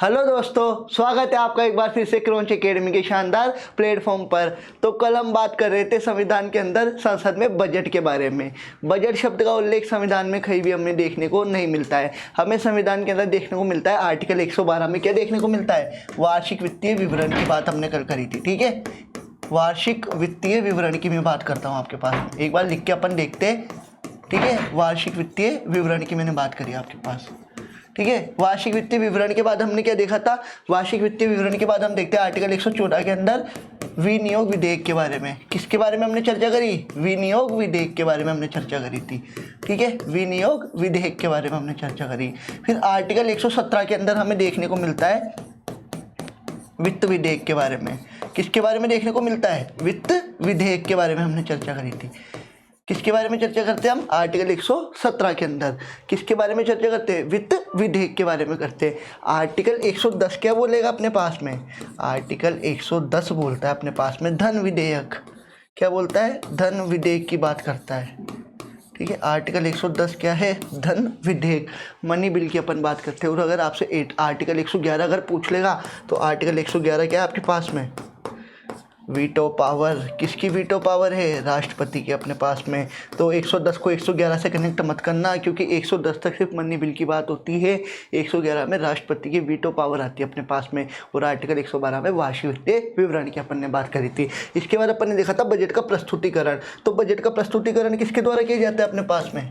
Hello दोस्तों, स्वागत है आपका एक बार फिर से क्रंच एकेडमी के शानदार प्लेटफॉर्म पर। तो कल हम बात कर रहे थे संविधान के अंदर संसद में बजट के बारे में। बजट शब्द का उल्लेख संविधान में कहीं भी हमें देखने को नहीं मिलता है। हमें संविधान के अंदर देखने को मिलता है आर्टिकल 112 में क्या देखने को मिलता है, वार्षिक वित्तीय विवरण की बात हमने कल करी थी। ठीक है, वार्षिक वित्तीय विवरण की मैं बात करता हूँ आपके पास, एक बार लिख के अपन देखते हैं। ठीक है, वार्षिक वित्तीय विवरण की मैंने बात करी आपके पास। ठीक है, वार्षिक वित्तीय विवरण के बाद हमने क्या देखा था, वार्षिक वित्तीय विवरण के बाद हम देखते हैं आर्टिकल 114 के अंदर विनियोग विधेयक के बारे में। किसके बारे में हमने चर्चा करी, विनियोग विधेयक के बारे में हमने चर्चा करी थी। ठीक है, विनियोग विधेयक के बारे में हमने चर्चा करी। फिर आर्टिकल 117 के अंदर हमें देखने को मिलता है वित्त विधेयक के बारे में। किसके बारे में देखने को मिलता है, वित्त विधेयक के बारे में हमने चर्चा करी थी। किसके बारे में चर्चा करते हैं हम, आर्टिकल 117 के अंदर किसके बारे में चर्चा करते हैं, वित्त विधेयक के बारे में करते हैं। आर्टिकल 110 क्या बोलेगा अपने पास में, आर्टिकल 110 बोलता है अपने पास में धन विधेयक। क्या बोलता है, धन विधेयक की बात करता है। ठीक है, आर्टिकल 110 क्या है, धन विधेयक, मनी बिल की अपन बात करते हैं। और अगर आपसे आर्टिकल 111 अगर पूछ लेगा तो आर्टिकल 111 क्या है आपके पास में, वीटो पावर। किसकी वीटो पावर है, राष्ट्रपति की अपने पास में। तो 110 को 111 से कनेक्ट मत करना, क्योंकि 110 तक सिर्फ मनी बिल की बात होती है, 111 में राष्ट्रपति की वीटो पावर आती है अपने पास में। और आर्टिकल 112 में वार्षिक वित्तीय विवरण की अपन ने बात करी थी। इसके बाद अपन ने देखा था बजट का प्रस्तुतिकरण। तो बजट का प्रस्तुतिकरण किसके द्वारा किया जाता है अपने पास में,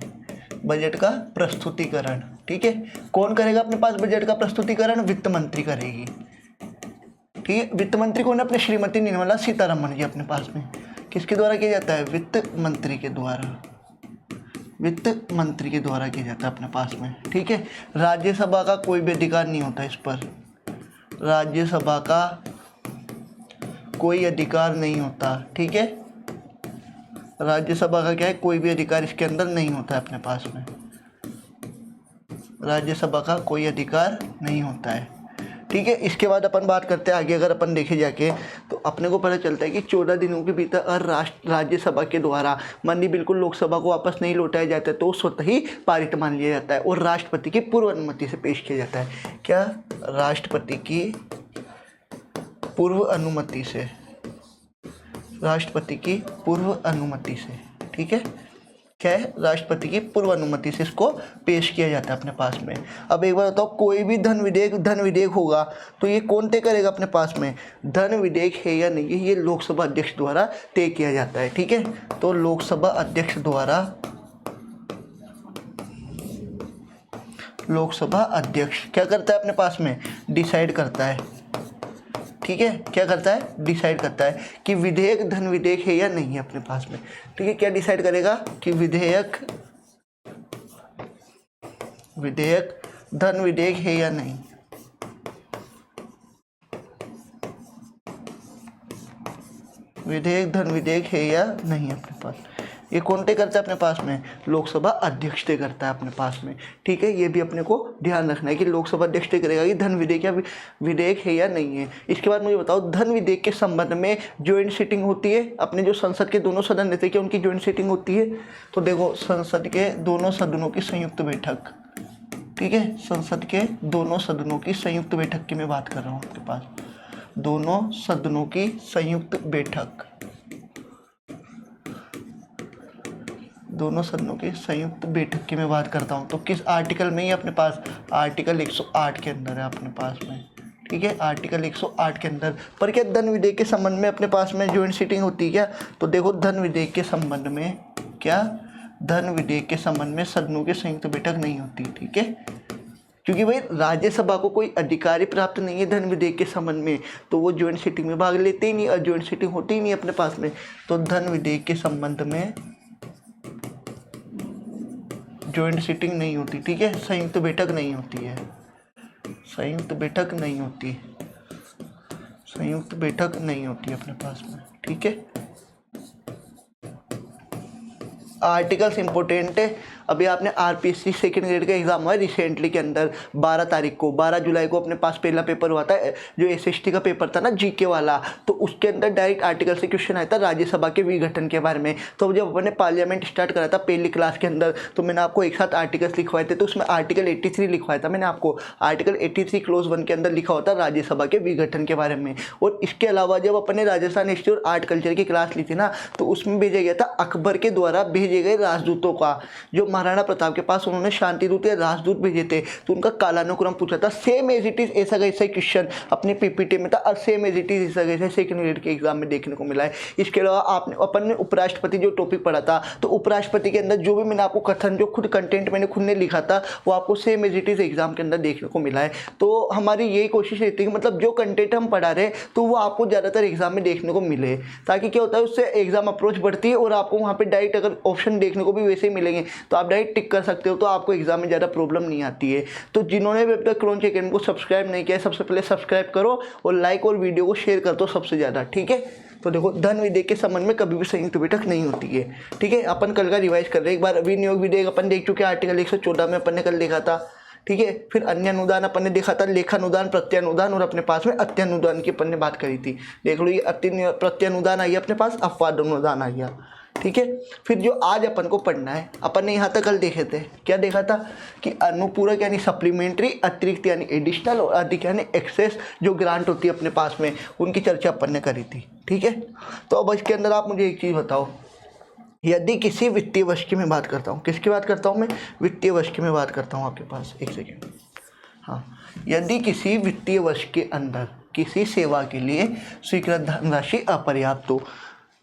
बजट का प्रस्तुतिकरण। ठीक है, कौन करेगा अपने पास बजट का प्रस्तुतिकरण, वित्त मंत्री करेगी। ठीक है, वित्त मंत्री कौन है, अपने श्रीमती निर्मला सीतारमण जी अपने पास में। किसके द्वारा किया जाता है, वित्त मंत्री के द्वारा, वित्त मंत्री के द्वारा किया जाता है अपने पास में। ठीक है, राज्यसभा का कोई भी अधिकार नहीं होता इस पर, राज्यसभा का कोई अधिकार नहीं होता। ठीक है, राज्यसभा का क्या है, कोई भी अधिकार इसके अंदर नहीं होता है अपने पास में, राज्यसभा का कोई अधिकार नहीं होता है। ठीक है, इसके बाद अपन बात करते हैं आगे। अगर अपन देखे जाके तो अपने को पता चलता है कि 14 दिनों के भीतर राज्यसभा के द्वारा मनी बिल को लोकसभा को वापस नहीं लौटाया जाता है तो स्वतः ही पारित मान लिया जाता है और राष्ट्रपति की पूर्व अनुमति से पेश किया जाता है। क्या, राष्ट्रपति की पूर्व अनुमति से, राष्ट्रपति की पूर्व अनुमति से। ठीक है, क्या है, राष्ट्रपति की पूर्व अनुमति से इसको पेश किया जाता है अपने पास में। अब एक बार बताओ, कोई भी धन विधेयक होगा तो ये कौन तय करेगा अपने पास में, धन विधेयक है या नहीं है, ये लोकसभा अध्यक्ष द्वारा तय किया जाता है। ठीक है, तो लोकसभा अध्यक्ष द्वारा, लोकसभा अध्यक्ष क्या करता है अपने पास में, डिसाइड करता है। ठीक है, क्या करता है, डिसाइड करता है कि विधेयक धन विधेयक है या नहीं है अपने पास में। ठीक है, क्या डिसाइड करेगा कि विधेयक धन विधेयक है या नहीं। विधेयक धन विधेयक है या नहीं अपने पास, ये कौन तय करता है अपने पास में, लोकसभा अध्यक्ष तय करता है अपने पास में। ठीक है, ये भी अपने को ध्यान रखना है कि लोकसभा अध्यक्ष तय करेगा कि धन विधेयक या विधेयक है या नहीं है। इसके बाद मुझे बताओ, धन विधेयक के संबंध में ज्वाइंट सीटिंग होती है, अपने जो संसद के दोनों सदन रहते हैं क्या उनकी ज्वाइंट सीटिंग होती है। तो देखो, संसद के दोनों सदनों की संयुक्त बैठक। ठीक है, संसद के दोनों सदनों की संयुक्त बैठक की मैं बात कर रहा हूँ आपके पास, दोनों सदनों की संयुक्त बैठक, दोनों सदनों की संयुक्त बैठक की मैं बात करता हूँ। तो किस आर्टिकल में ही अपने पास, आर्टिकल 108 के अंदर है अपने पास में। ठीक है, आर्टिकल 108 के अंदर। पर क्या धन विधेयक के संबंध में अपने पास में ज्वाइंट सीटिंग होती है क्या, तो देखो धन विधेयक के संबंध में क्या, धन विधेयक के संबंध में सदनों की संयुक्त बैठक नहीं होती। ठीक है, क्योंकि भाई राज्यसभा को कोई अधिकार प्राप्त नहीं है धन विधेयक के संबंध में, तो वो ज्वाइंट सीटिंग में भाग लेते ही नहीं और ज्वाइंट सीटिंग होती ही नहीं अपने पास में। तो धन विधेयक के संबंध में ज्वाइंट सीटिंग नहीं होती। ठीक है, संयुक्त बैठक नहीं होती है, संयुक्त बैठक नहीं होती, संयुक्त बैठक नहीं होती अपने पास में। ठीक है, आर्टिकल्स इंपॉर्टेंट है। अभी आपने आरपीएससी सेकंड ग्रेड का एग्जाम हुआ है रिसेंटली के अंदर 12 जुलाई को अपने पास पहला पेपर हुआ था, जो एसएसटी का पेपर था ना जीके वाला, तो उसके अंदर डायरेक्ट आर्टिकल से क्वेश्चन आया था राज्यसभा के विघटन के बारे में। तो जब अपने पार्लियामेंट स्टार्ट करा था पहली क्लास के अंदर, तो मैंने आपको एक साथ आर्टिकल्स लिखवाए थे, तो उसमें आर्टिकल 83 लिखवाया था मैंने आपको। आर्टिकल 83 क्लोज 1 के अंदर लिखा होता राज्यसभा के विघटन के बारे में। और इसके अलावा जब अपने राजस्थान इंस्टीट्यूट आर्ट कल्चर की क्लास ली थी ना, तो उसमें भेजा गया था अकबर के द्वारा भेजे गए राजदूतों का, जो महाराणा प्रताप के पास उन्होंने शांति दूत या राजदूत भेजे थे, तो उनका कालानुक्रम पूछा था। सेम एज इट इज ऐसा कैसा क्वेश्चन अपने पीपीटी में था, और सेम एज इट इज ऐसा कैसा सेकंड ग्रेड के एग्जाम में देखने को मिला है। इसके अलावा आपने अपन ने उपराष्ट्रपति जो टॉपिक पढ़ा था, तो उपराष्ट्रपति के अंदर जो भी मैंने आपको कथन जो खुद कंटेंट मैंने खुद ने लिखा था, वो आपको same as it is exam के अंदर देखने को मिला है। तो हमारी यही कोशिश रहती है कि मतलब जो कंटेंट हम पढ़ा रहे हैं तो वो आपको ज़्यादातर एग्जाम में देखने को मिले, ताकि क्या होता है उससे एग्जाम अप्रोच बढ़ती है और आपको वहाँ पे डायरेक्ट अगर ऑप्शन देखने को भी वैसे ही मिलेंगे तो आप डायरेक्ट टिक कर सकते हो, तो आपको एग्जाम में ज़्यादा प्रॉब्लम नहीं आती है। तो जिन्होंने भी अब तक क्रॉन्च अकेडमी को सब्सक्राइब नहीं किया है, सबसे पहले सब्सक्राइब करो और लाइक और वीडियो को शेयर कर दो सबसे ज़्यादा, ठीक है। तो देखो धन विधेयक के संबंध में कभी भी संयुक्त बैठक नहीं होती है, ठीक है। अपन कल का रिवाइज कर रहे हैं, एक बार विनियोग विधेयक अपन देख चुके हैं, आर्टिकल 114 में अपन ने कल देखा था, ठीक है। फिर अन्य अनुदान अपन ने देखा था, लेखानुदान, प्रत्यानुदान, और अपने पास में अत्यनुदान की अपन ने बात करी थी। देख लो ये प्रत्यानुदान आई अपने पास, अपवाद अनुदान आ गया, ठीक है। फिर जो आज अपन को पढ़ना है, अपन ने यहाँ तक कल देखे थे, क्या देखा था कि अनुपूरक यानी सप्लीमेंट्री, अतिरिक्त यानी एडिशनल, और अधिक यानी एक्सेस जो ग्रांट होती है अपने पास में, उनकी चर्चा अपन ने करी थी, ठीक है। तो अब इसके अंदर आप मुझे एक चीज़ बताओ, यदि किसी वित्तीय वर्ष की मैं बात करता हूँ, किसकी बात करता हूँ मैं, वित्तीय वर्ष की मैं बात करता हूँ आपके पास, एक सेकेंड, हाँ, यदि किसी वित्तीय वर्ष के अंदर किसी सेवा के लिए स्वीकृत धनराशि अपर्याप्त हो,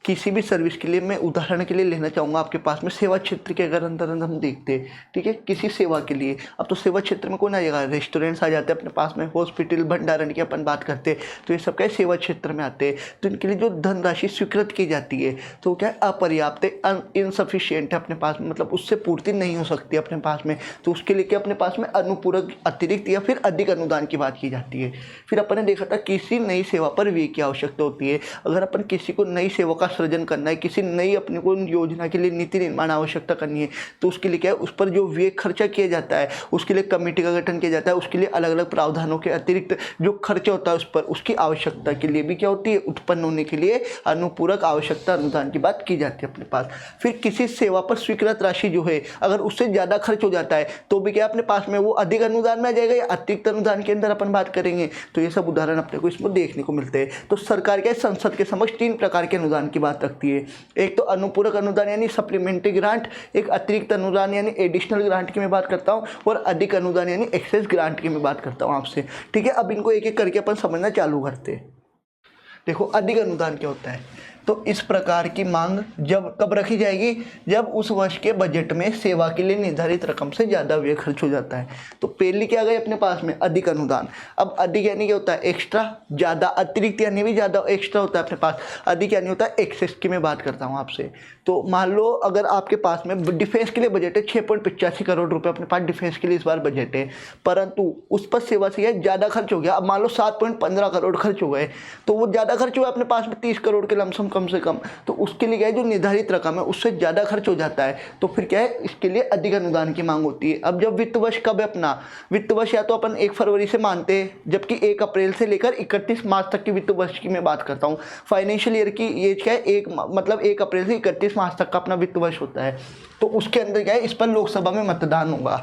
किसी भी सर्विस के लिए मैं उदाहरण के लिए लेना चाहूँगा आपके पास में सेवा क्षेत्र के अगर अंदर हम देखते हैं, ठीक है, किसी सेवा के लिए, अब तो सेवा क्षेत्र में कौन आ जाएगा, रेस्टोरेंट्स आ जाते हैं अपने पास में, हॉस्पिटल, भंडारण की अपन बात करते हैं, तो ये सब क्या सेवा क्षेत्र में आते हैं। तो इनके लिए जो धनराशि स्वीकृत की जाती है तो क्या है, अपर्याप्त है, इनसफिशियंट है अपने पास में, मतलब उससे पूर्ति नहीं हो सकती अपने पास में, तो उसके लिए क्या अपने पास में अनुपूरक, अतिरिक्त या फिर अधिक अनुदान की बात की जाती है। फिर अपन ने देखा था किसी नई सेवा पर व्यय की आवश्यकता होती है, अगर अपन किसी को नई सेवा का सृजन करना है, किसी नई अपने को योजना के लिए नीति निर्माण आवश्यकता करनी है, तो उसके लिए क्या है, उस पर जो व्यय खर्चा किया जाता है उसके लिए कमेटी का गठन किया जाता है, उसके लिए अलग अलग प्रावधानों के अतिरिक्त जो खर्चा होता है उस पर, उसकी आवश्यकता के लिए भी क्या होती है, उत्पन्न होने के लिए अनुपूरक आवश्यकता अनुदान की बात की जाती है अपने पास। फिर किसी सेवा पर स्वीकृत राशि जो है अगर उससे ज़्यादा खर्च हो जाता है तो भी क्या अपने पास में वो अधिक अनुदान में आ जाएगा या अतिरिक्त अनुदान के अंदर अपन बात करेंगे। तो ये सब उदाहरण अपने को इसमें देखने को मिलते हैं। तो सरकार क्या संसद के समक्ष 3 प्रकार के अनुदान की बात रखती है, एक तो अनुपूरक अनुदान यानी सप्लीमेंट्री ग्रांट, एक अतिरिक्त अनुदान यानी एडिशनल ग्रांट की मैं बात करता हूँ, और अधिक अनुदान यानी एक्सेस ग्रांट की मैं बात करता हूँ आपसे, ठीक है। अब इनको एक एक करके अपन समझना चालू करते हैं। देखो अधिक अनुदान क्या होता है, तो इस प्रकार की मांग जब कब रखी जाएगी, जब उस वर्ष के बजट में सेवा के लिए निर्धारित रकम से ज़्यादा व्यय खर्च हो जाता है। तो पहले क्या गई अपने पास में, अधिक अनुदान। अब अधिक यानी क्या होता है, एक्स्ट्रा, ज़्यादा, अतिरिक्त यानी भी ज़्यादा एक्स्ट्रा होता है अपने पास, अधिक यानी होता है एक्सेस की मैं बात करता हूँ आपसे। तो मान लो अगर आपके पास में डिफेंस के लिए बजट है 6.85 करोड़ रुपये अपने पास डिफेंस के लिए इस बार बजट है, परंतु उस पर सेवा से ज़्यादा खर्च हो गया, अब मान लो 7.15 करोड़ खर्च हो गए, तो वो ज़्यादा खर्च हुआ अपने पास में 30 करोड़ के लमसम कम से कम, तो उसके लिए क्या है जो निर्धारित रकम है उससे ज़्यादा खर्च हो जाता है, तो फिर क्या है इसके लिए अधिक अनुदान की मांग होती है। अब जब वित्त वर्ष कब है अपना, वित्त वर्ष या तो अपन 1 फरवरी से मानते हैं, जबकि 1 अप्रैल से लेकर 31 मार्च तक की वित्त वर्ष की मैं बात करता हूँ। फाइनेंशियल ईयर की ये क्या है, मतलब 1 अप्रैल से 31 मार्च तक का अपना वित्त वर्ष होता है। तो उसके अंदर क्या है, इस पर लोकसभा में मतदान होगा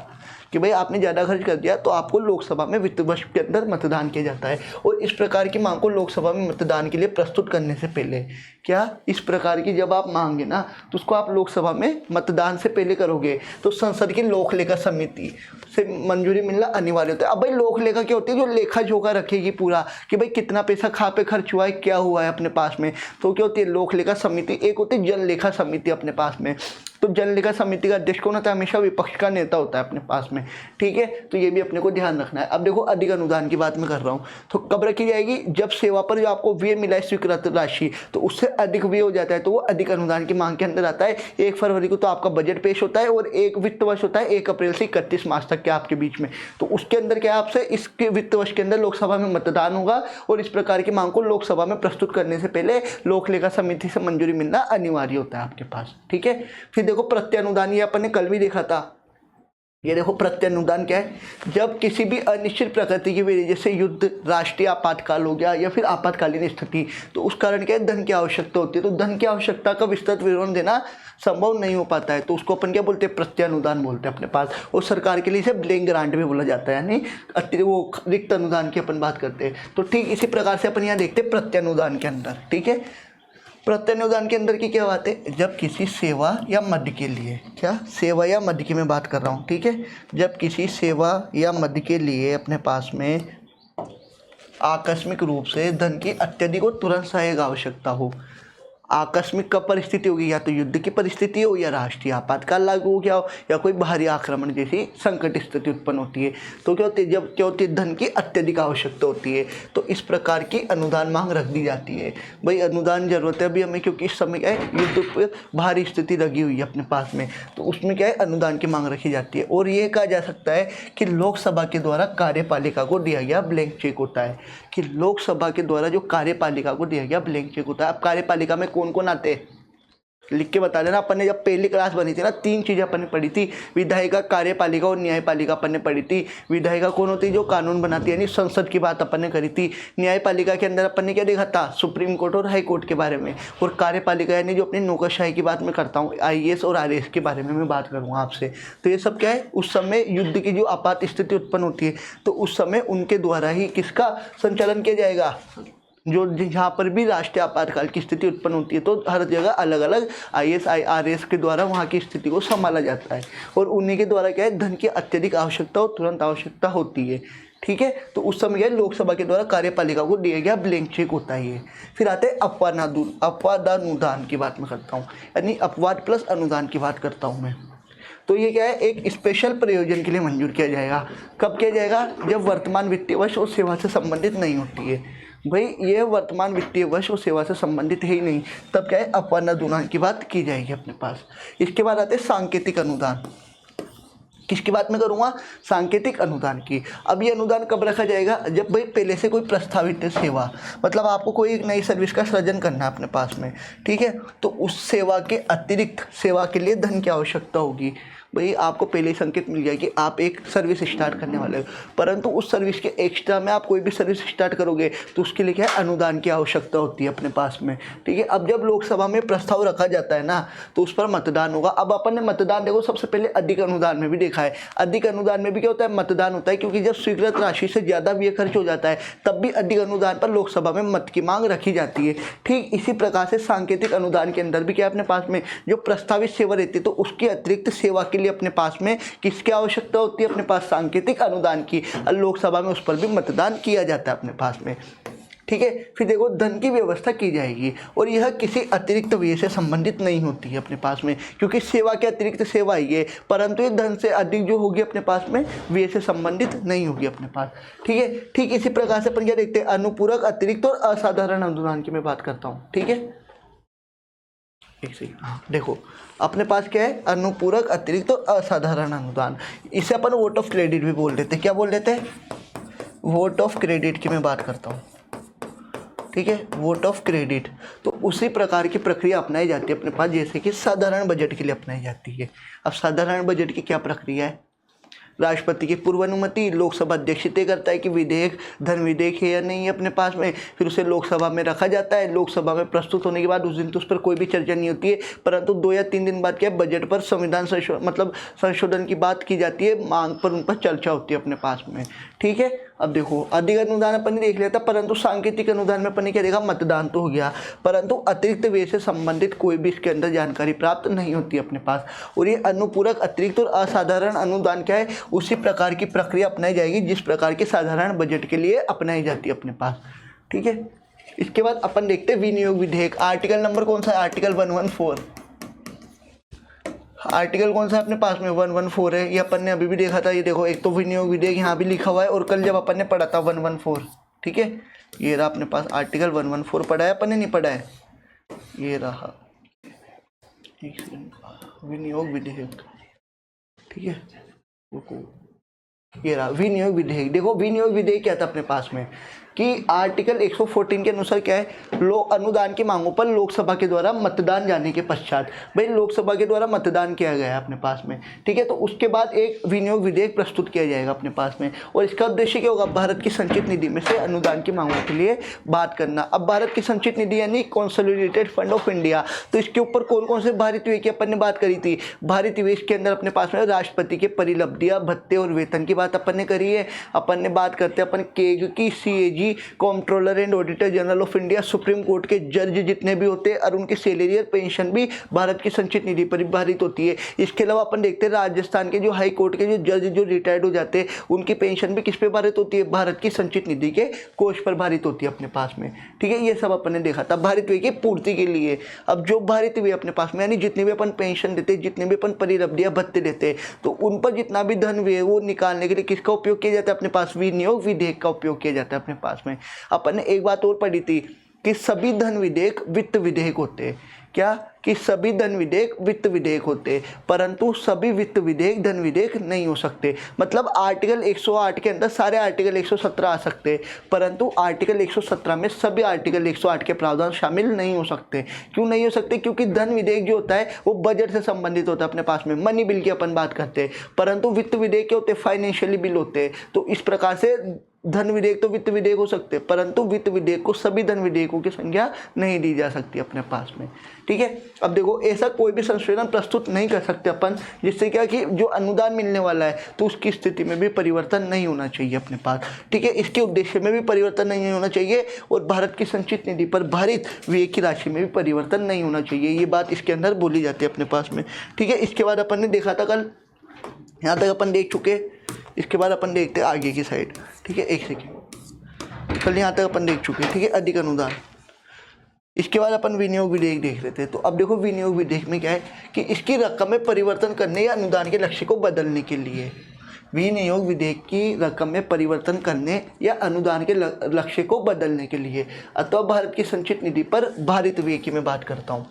कि भाई आपने ज़्यादा खर्च कर दिया तो आपको लोकसभा में वित्त वर्ष के अंदर मतदान किया जाता है। और इस प्रकार की मांग को लोकसभा में मतदान के लिए प्रस्तुत करने से पहले, क्या इस प्रकार की जब आप मांगे ना तो उसको आप लोकसभा में मतदान से पहले करोगे तो संसद की लोक लेखा समिति से मंजूरी मिलना अनिवार्य होता है। अब भाई लोक लेखा क्या होती है, जो लेखा जोखा रखेगी पूरा कि भाई कितना पैसा कहाँ पे खर्च हुआ है, क्या हुआ है अपने पास में, तो क्या होती है लोक लेखा समिति। एक होती है जन लेखा समिति अपने पास में, तो जन लेखा समिति का अध्यक्ष कौन होता है, हमेशा विपक्ष का नेता होता है अपने पास में, ठीक है। तो ये भी अपने को ध्यान रखना है। अब देखो अधिक अनुदान की बात मैं कर रहा हूँ, तो कब रखी जाएगी, जब सेवा पर जो आपको व्यय मिला है स्वीकृत राशि तो उससे अधिक व्यय हो जाता है तो वो अधिक अनुदान की मांग के अंदर आता है। 1 फरवरी को तो आपका बजट पेश होता है और एक वित्त वर्ष होता है 1 अप्रैल से 31 मार्च तक के आपके बीच में। तो उसके अंदर क्या है, आपसे इसके वित्त वर्ष के अंदर लोकसभा में मतदान होगा और इस प्रकार की मांग को लोकसभा में प्रस्तुत करने से पहले लोक लेखा समिति से मंजूरी मिलना अनिवार्य होता है आपके पास। ठीक है, फिर देखो प्रत्यानुदान, ये अपन ने कल भी देखा था। ये देखो प्रत्यानुदान क्या है, जब किसी भी अनिश्चित प्रकृति की वजह जैसे युद्ध, राष्ट्रीय आपातकाल हो गया या फिर आपातकालीन स्थिति, तो उस कारण क्या है, धन की आवश्यकता होती है। तो धन की आवश्यकता का विस्तृत विवरण देना संभव नहीं हो पाता है, तो उसको अपन क्या बोलते हैं, प्रत्यानुदान बोलते हैं अपने पास। और सरकार के लिए इसे ब्लैंक ग्रांट भी बोला जाता है, यानी वो रिक्त अनुदान की अपन बात करते हैं। तो ठीक इसी प्रकार से अपन यहाँ देखते हैं प्रत्यानुदान के अंदर। ठीक है, प्रत्यानुदान के अंदर की क्या बात है, जब किसी सेवा या मद के लिए, क्या सेवा या मद की मैं बात कर रहा हूँ। ठीक है, जब किसी सेवा या मद के लिए अपने पास में आकस्मिक रूप से धन की अत्यधिक और तुरंत सहायक आवश्यकता हो। आकस्मिक कब परिस्थिति होगी, या तो युद्ध की परिस्थिति हो या राष्ट्रीय आपातकाल लागू हो गया हो या कोई बाहरी आक्रमण जैसी संकट स्थिति उत्पन्न होती है, तो क्या होती है, जब क्या होती है, धन की अत्यधिक आवश्यकता होती है, तो इस प्रकार की अनुदान मांग रख दी जाती है। भाई अनुदान जरूरत है अभी हमें, क्योंकि इस समय क्या है, युद्ध पर भारी स्थिति लगी हुई है अपने पास में, तो उसमें क्या है, अनुदान की मांग रखी जाती है। और ये कहा जा सकता है कि लोकसभा के द्वारा कार्यपालिका को दिया गया ब्लैंक चेक होता है, कि लोकसभा के द्वारा जो कार्यपालिका को दिया गया ब्लैंक चेक होता है। अब कार्यपालिका में कौन कौन आते हैं लिख के बता देना। अपन ने जब पहली क्लास बनी थी ना, 3 चीज़ें अपन ने पढ़ी थी, विधायिका, कार्यपालिका और न्यायपालिका अपन ने पढ़ी थी। विधायिका कौन होती है, जो कानून बनाती है, यानी संसद की बात अपन ने करी थी। न्यायपालिका के अंदर अपन ने क्या देखा था, सुप्रीम कोर्ट और हाई कोर्ट के बारे में। और कार्यपालिका यानी जो अपनी नौकरशाही की बात मैं करता हूँ, IAS और RAS के बारे में मैं बात करूँगा आपसे। तो ये सब क्या है, उस समय युद्ध की जो आपात स्थिति उत्पन्न होती है, तो उस समय उनके द्वारा ही किसका संचालन किया जाएगा, जो जहाँ पर भी राष्ट्रीय आपातकाल की स्थिति उत्पन्न होती है, तो हर जगह अलग अलग IAS RAS के द्वारा वहाँ की स्थिति को संभाला जाता है। और उन्हीं के द्वारा क्या है, धन की अत्यधिक आवश्यकता और तुरंत आवश्यकता होती है। ठीक है, तो उस समय क्या है, लोकसभा के द्वारा कार्यपालिका को दिया गया ब्लैंक चेक होता है ये। फिर आते हैं अपवादानुदान की बात मैं करता हूँ, यानी अपवाद प्लस अनुदान की बात करता हूँ मैं। तो ये क्या है, एक स्पेशल प्रयोजन के लिए मंजूर किया जाएगा। कब किया जाएगा, जब वर्तमान वित्तीय वर्ष और सेवा से संबंधित नहीं होती है। भाई ये वर्तमान वित्तीय वर्ष और सेवा से संबंधित है ही नहीं, तब क्या है, अपवादानुदान की बात की जाएगी अपने पास। इसके बाद आते हैं सांकेतिक अनुदान। किसकी बात मैं करूँगा, सांकेतिक अनुदान की। अब ये अनुदान कब रखा जाएगा, जब भाई पहले से कोई प्रस्तावित सेवा, मतलब आपको कोई एक नई सर्विस का सृजन करना है अपने पास में। ठीक है, तो उस सेवा के अतिरिक्त सेवा के लिए धन की आवश्यकता होगी। भाई आपको पहले ही संकेत मिल गया कि आप एक सर्विस स्टार्ट करने वाले हो, परंतु उस सर्विस के एक्स्ट्रा में आप कोई भी सर्विस स्टार्ट करोगे तो उसके लिए क्या है, अनुदान की आवश्यकता होती है अपने पास में। ठीक है, अब जब लोकसभा में प्रस्ताव रखा जाता है ना, तो उस पर मतदान होगा। अब अपन ने मतदान देखो सबसे पहले अधिक अनुदान में भी देखा है, अधिक अनुदान में भी क्या होता है, मतदान होता है, क्योंकि जब स्वीकृत राशि से ज़्यादा व्यय खर्च हो जाता है तब भी अधिक अनुदान पर लोकसभा में मत की मांग रखी जाती है। ठीक इसी प्रकार से सांकेतिक अनुदान के अंदर भी क्या अपने पास में जो प्रस्तावित सेवा रहती है, तो उसके अतिरिक्त सेवा के लिए अपने पास में किसकी आवश्यकता होती है, अपने पास सांकेतिक अनुदान की। लोकसभा में उस पर भी मतदान किया जाता है अपने पास में। ठीक है, फिर देखो धन की व्यवस्था की जाएगी और यह किसी अतिरिक्त व्यय से संबंधित नहीं होती है अपने पास में, क्योंकि सेवा के अतिरिक्त सेवा ही है, परंतु ये धन से अधिक जो होगी अपने पास में व्यय से संबंधित नहीं होगी अपने पास। ठीक है, ठीक इसी प्रकार से अपन क्या देखते हैं, अनुपूरक, अतिरिक्त और असाधारण अनुदान की मैं बात करता हूँ। ठीक है, एक सेकंड, हाँ देखो अपने पास क्या है, अनुपूरक, अतिरिक्त और असाधारण अनुदान। इसे अपन वोट ऑफ क्रेडिट भी बोल देते हैं। क्या बोल देते हैं, वोट ऑफ क्रेडिट की मैं बात करता हूँ। ठीक है, वोट ऑफ क्रेडिट, तो उसी प्रकार की प्रक्रिया अपनाई जाती है अपने पास जैसे कि साधारण बजट के लिए अपनाई जाती है। अब साधारण बजट की क्या प्रक्रिया है, राष्ट्रपति की पूर्व अनुमति, लोकसभा अध्यक्ष तय करता है कि विधेयक धन विधेयक है या नहीं है अपने पास में, फिर उसे लोकसभा में रखा जाता है। लोकसभा में प्रस्तुत होने के बाद उस दिन तो उस पर कोई भी चर्चा नहीं होती है, परंतु 2 या 3 दिन बाद क्या बजट पर संविधान संशोधन की बात की जाती है, मांग पर उन पर चर्चा होती है अपने पास में। ठीक है, अब देखो अधिक अनुदान अपन ने देख लिया था, परंतु सांकेतिक अनुदान में अपन ने क्या देखा, मतदान तो हो गया, परंतु अतिरिक्त व्यय से संबंधित कोई भी इसके अंदर जानकारी प्राप्त नहीं होती अपने पास। और ये अनुपूरक, अतिरिक्त और असाधारण अनुदान क्या है, उसी प्रकार की प्रक्रिया अपनाई जाएगी जिस प्रकार के साधारण बजट के लिए अपनाई जाती है अपने पास। ठीक है, इसके बाद अपन देखते हैं विनियोग विधेयक। आर्टिकल नंबर कौन सा है, आर्टिकल 114। आर्टिकल कौन सा है अपने पास में, 114 है। ये अपन ने अभी भी देखा था, ये देखो एक तो विनियोग विधेयक यहाँ भी लिखा हुआ है, और कल जब अपन ने पढ़ा था 114। ठीक है, ये रहा अपने पास आर्टिकल 114 पढ़ा है अपन ने, नहीं पढ़ा है, ये रहा, एक सेकंड, विनियोग विधेयक, ठीक है, रुको, ये रहा विनियोग विधेयक। देखो विनियोग विधेयक क्या था अपने पास में कि आर्टिकल 114 के अनुसार क्या है, अनुदान की मांगों पर लोकसभा के द्वारा मतदान जाने के पश्चात, भाई लोकसभा के द्वारा मतदान किया गया है अपने पास में, ठीक है, तो उसके बाद एक विनियोग विधेयक प्रस्तुत किया जाएगा अपने पास में। और इसका उद्देश्य क्या होगा, भारत की संचित निधि में से अनुदान की मांगों के लिए बात करना। अब भारत की संचित निधि यानी कंसोलिडेटेड फंड ऑफ इंडिया, तो इसके ऊपर कौन कौन से भारित व्यय की अपन ने बात करी थी, भारित व्यय के अंदर अपने पास में राष्ट्रपति के परिलब्धियां, भत्ते और वेतन की बात अपन ने करी है। अपन ने बात करते हैं अपन केग की, CAG, controller and auditor general of India, supreme court के जज जितने भी होते हैं, और उनकी सैलरी और पेंशन भी भारत की संचित निधि पर भारित होती है। इसके अलावा अपन देखते हैं राजस्थान के जो हाई कोर्ट के जो जज जो रिटायर्ड हो जाते हैं, उनकी पेंशन भी किस पे भारित होती है, भारत की संचित निधि के कोष पर भारित होती है अपने पास में, ठीक है। ये सब अपन ने देखा था भारित व्यय की पूर्ति के लिए। अब जो भारित व्यय अपने पास में यानी जितने भी अपन पेंशन देते, जितने भी अपन परिलब्धियां भत्ते देते, तो उन पर जितना भी धन व्यय वो निकालने के लिए किसका उपयोग किया जाता है अपने पास, विनियोग विधेयक का उपयोग किया जाता है अपने पास में। अपन ने एक बात और पढ़ी थी कि सभी धन विधेयक वित्त विधेयक होते हैं, क्या कि सभी धन विधेयक वित्त विधेयक होते हैं, परंतु सभी वित्त विधेयक धन विधेयक नहीं हो सकते। मतलब आर्टिकल 108 के अंदर सारे आर्टिकल 117 आ सकते हैं, परंतु आर्टिकल 117 में सभी आर्टिकल 108 के प्रावधान शामिल नहीं हो सकते। क्यों नहीं हो सकते, क्योंकि धन विधेयक जो होता है वो बजट से संबंधित होता है अपने पास में, मनी बिल की अपन बात करते हैं, परंतु वित्त विधेयक क्या होते हैं, फाइनेंशियली बिल होते हैं। तो इस प्रकार से धन विधेयक तो वित्त विधेयक हो सकते हैं, परंतु वित्त विधेयक को सभी धन विधेयकों की संख्या नहीं दी जा सकती अपने पास में, ठीक है। अब देखो ऐसा कोई भी संशोधन प्रस्तुत नहीं कर सकते अपन जिससे क्या कि जो अनुदान मिलने वाला है तो उसकी स्थिति में भी परिवर्तन नहीं होना चाहिए अपने पास, ठीक है। इसके उद्देश्य में भी परिवर्तन नहीं होना चाहिए और भारत की संचित निधि पर भारित व्यय की राशि में भी परिवर्तन नहीं होना चाहिए, ये बात इसके अंदर बोली जाती है अपने पास में, ठीक है। इसके बाद अपन ने देखा था कल, यहाँ तक अपन देख चुके, इसके बाद अपन देखते हैं आगे की साइड, ठीक है। एक सेकेंड, कल यहाँ तक अपन देख चुके, ठीक है, अधिक अनुदान। इसके बाद अपन विनियोग विधेयक देख रहे थे। तो अब देखो विनियोग विधेयक में क्या है कि इसकी रकम में परिवर्तन करने या अनुदान के लक्ष्य को बदलने के लिए, विनियोग विधेयक की रकम में परिवर्तन करने या अनुदान के लक्ष्य को बदलने के लिए, अथवा भारत की संचित निधि पर भारित व्यय की मैं बात करता हूँ,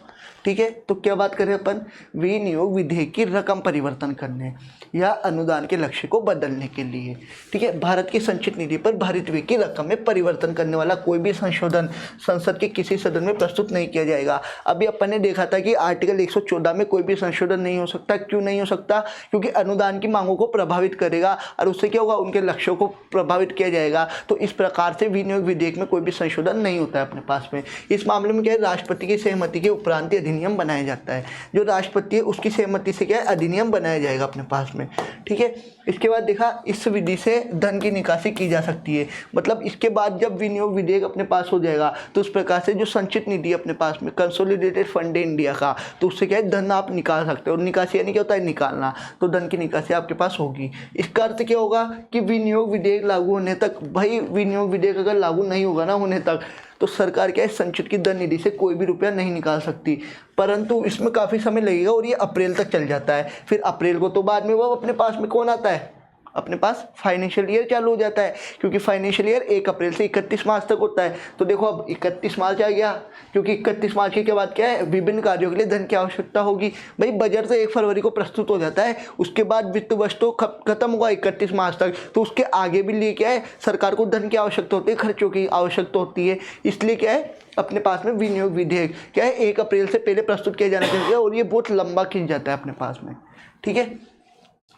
ठीक है। तो क्या बात करें अपन, विनियोग विधेयक की रकम परिवर्तन करने या अनुदान के लक्ष्य को बदलने के लिए, ठीक है। भारत की संचित निधि पर भारित व्यय की रकम में परिवर्तन करने वाला कोई भी संशोधन संसद के किसी सदन में प्रस्तुत नहीं किया जाएगा। अभी अपन ने देखा था कि आर्टिकल 114 में कोई भी संशोधन नहीं हो सकता। क्यों नहीं हो सकता, क्योंकि अनुदान की मांगों को प्रभावित करेगा और उससे क्या होगा, उनके लक्ष्यों को प्रभावित किया जाएगा। तो इस प्रकार से विनियोग विधेयक में कोई भी संशोधन नहीं होता है अपने पास में। इस मामले में क्या है, राष्ट्रपति की सहमति के उपरांत अधिनियम बनाया जाता है। जो राष्ट्रपति है उसकी सहमति से क्या है, अधिनियम बनाया जाएगा अपने पास में, ठीक है। इसके बाद देखा, इस विधि से धन की निकासी की जा सकती है। मतलब इसके बाद जब विनियोग विधेयक अपने पास हो जाएगा तो उस प्रकार से जो संचित निधि अपने पास में कंसोलिडेटेड फंड है इंडिया का, तो उससे क्या है, धन आप निकाल सकते हो। और निकासी यानी क्या होता है, निकालना, तो धन की निकासी आपके पास होगी। इसका अर्थ क्या होगा कि विनियोग विधेयक लागू होने तक, भाई विनियोग विधेयक अगर लागू नहीं होगा ना होने तक, तो सरकार क्या है, संचित की धन निधि से कोई भी रुपया नहीं निकाल सकती। परंतु इसमें काफ़ी समय लगेगा और ये अप्रैल तक चल जाता है। फिर अप्रैल को तो बाद में वो अपने पास में कौन आता है, अपने पास फाइनेंशियल ईयर चालू हो जाता है, क्योंकि फाइनेंशियल ईयर 1 अप्रैल से 31 मार्च तक होता है। तो देखो अब 31 मार्च आ गया, क्योंकि 31 मार्च के बाद क्या है, विभिन्न कार्यों के लिए धन की आवश्यकता होगी। भाई बजट तो 1 फरवरी को प्रस्तुत हो जाता है, उसके बाद वित्त वर्ष तो खत्म होगा 31 मार्च तक, तो उसके आगे भी लिए क्या है, सरकार को धन की आवश्यकता होती है, खर्चों की आवश्यकता होती है। इसलिए क्या है, अपने पास में विनियोग विधेयक क्या है 1 अप्रैल से पहले प्रस्तुत किया जाना चाहिए, और ये बहुत लंबा खिंच जाता है अपने पास में, ठीक है।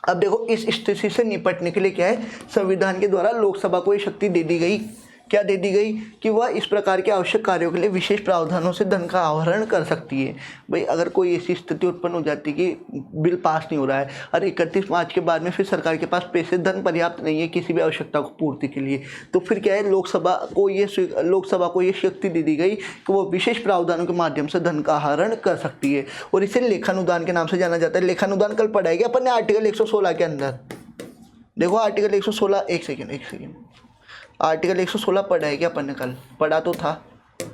अब देखो इस स्थिति से निपटने के लिए क्या है, संविधान के द्वारा लोकसभा को ये शक्ति दे दी गई, क्या दे दी गई कि वह इस प्रकार के आवश्यक कार्यों के लिए विशेष प्रावधानों से धन का आहरण कर सकती है। भाई अगर कोई ऐसी स्थिति उत्पन्न हो जाती है कि बिल पास नहीं हो रहा है और 31 मार्च के बाद में फिर सरकार के पास पैसे धन पर्याप्त नहीं है किसी भी आवश्यकता को पूर्ति के लिए, तो फिर क्या है, लोकसभा को ये शक्ति दे दी गई कि वो विशेष प्रावधानों के माध्यम से धन का आहरण कर सकती है। और इसे लेखानुदान के नाम से जाना जाता है। लेखानुदान कल पढ़ाएगा अपन ने आर्टिकल 116 के अंदर। देखो आर्टिकल 116, एक सेकेंड, आर्टिकल 116 पढ़ा है क्या अपन ने, कल पढ़ा तो था,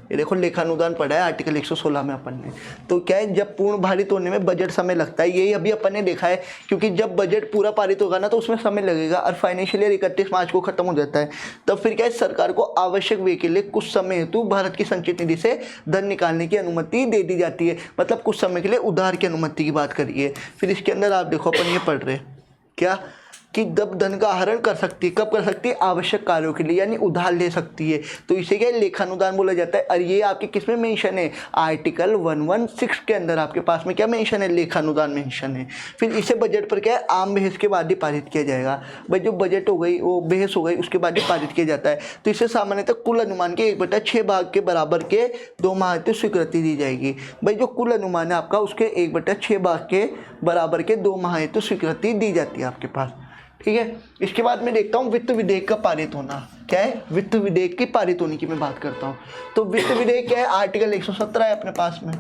ये देखो लेखानुदान पढ़ा है आर्टिकल 116 में अपन ने। तो क्या है, जब पूर्ण पारित होने में बजट समय लगता है, यही अभी अपन ने देखा है, क्योंकि जब बजट पूरा पारित होगा ना तो उसमें समय लगेगा और फाइनेंशियल ईयर 31 मार्च को खत्म हो जाता है। तब फिर क्या है, सरकार को आवश्यक व्यय के लिए कुछ समय हेतु भारत की संचित निधि से धन निकालने की अनुमति दे दी जाती है। मतलब कुछ समय के लिए उधार की अनुमति की बात करिए। फिर इसके अंदर आप देखो अपन ये पढ़ रहे क्या कि जब धन का आहरण कर सकती है, कब कर सकती है, आवश्यक कार्यों के लिए, यानी उधार ले सकती है। तो इसे क्या लेखानुदान बोला जाता है। और ये आपके किस में मेंशन है, आर्टिकल 116 के अंदर आपके पास में क्या मेंशन है, लेखानुदान मेंशन है। फिर इसे बजट पर क्या है, आम बहस के बाद ही पारित किया जाएगा। भाई जो बजट हो गई वो बहस हो गई, उसके बाद ही पारित किया जाता है। तो इसे सामान्यतः कुल अनुमान के 1/6 भाग के बराबर के 2 माह हेतु स्वीकृति दी जाएगी। भाई जो कुल अनुमान है आपका, उसके 1/6 भाग के बराबर के 2 माह हेतु स्वीकृति दी जाती है आपके पास। ठीक है, इसके बाद मैं देखता हूँ वित्त विधेयक का पारित होना। क्या है, वित्त विधेयक की पारित होने की मैं बात करता हूँ। तो वित्त विधेयक क्या है, आर्टिकल 117 है अपने पास में,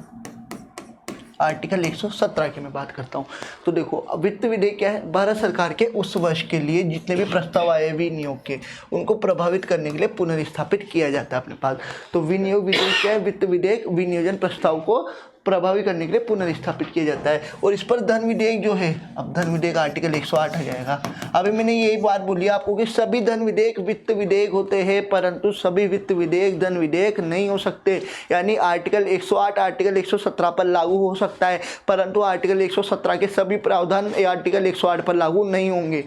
आर्टिकल 117 की मैं बात करता हूँ। तो देखो वित्त विधेयक क्या है, भारत सरकार के उस वर्ष के लिए जितने भी प्रस्ताव आए विनियोग के, उनको प्रभावित करने के लिए पुनर्स्थापित किया जाता है अपने पास। तो विनियोग विधेयक क्या है, वित्त विधेयक विनियोजन प्रस्ताव को प्रभावी करने के लिए पुनर्स्थापित किया जाता है। और इस पर धन विधेयक जो है, अब धन विधेयक आर्टिकल 108 आ जाएगा। अभी मैंने यही बात बोली आपको कि सभी धन विधेयक वित्त विधेयक होते हैं, परंतु सभी वित्त विधेयक धन विधेयक नहीं हो सकते। यानी आर्टिकल 108 आर्टिकल 117 पर लागू हो सकता है, परंतु आर्टिकल 117 के सभी प्रावधान आर्टिकल 108 पर लागू नहीं होंगे।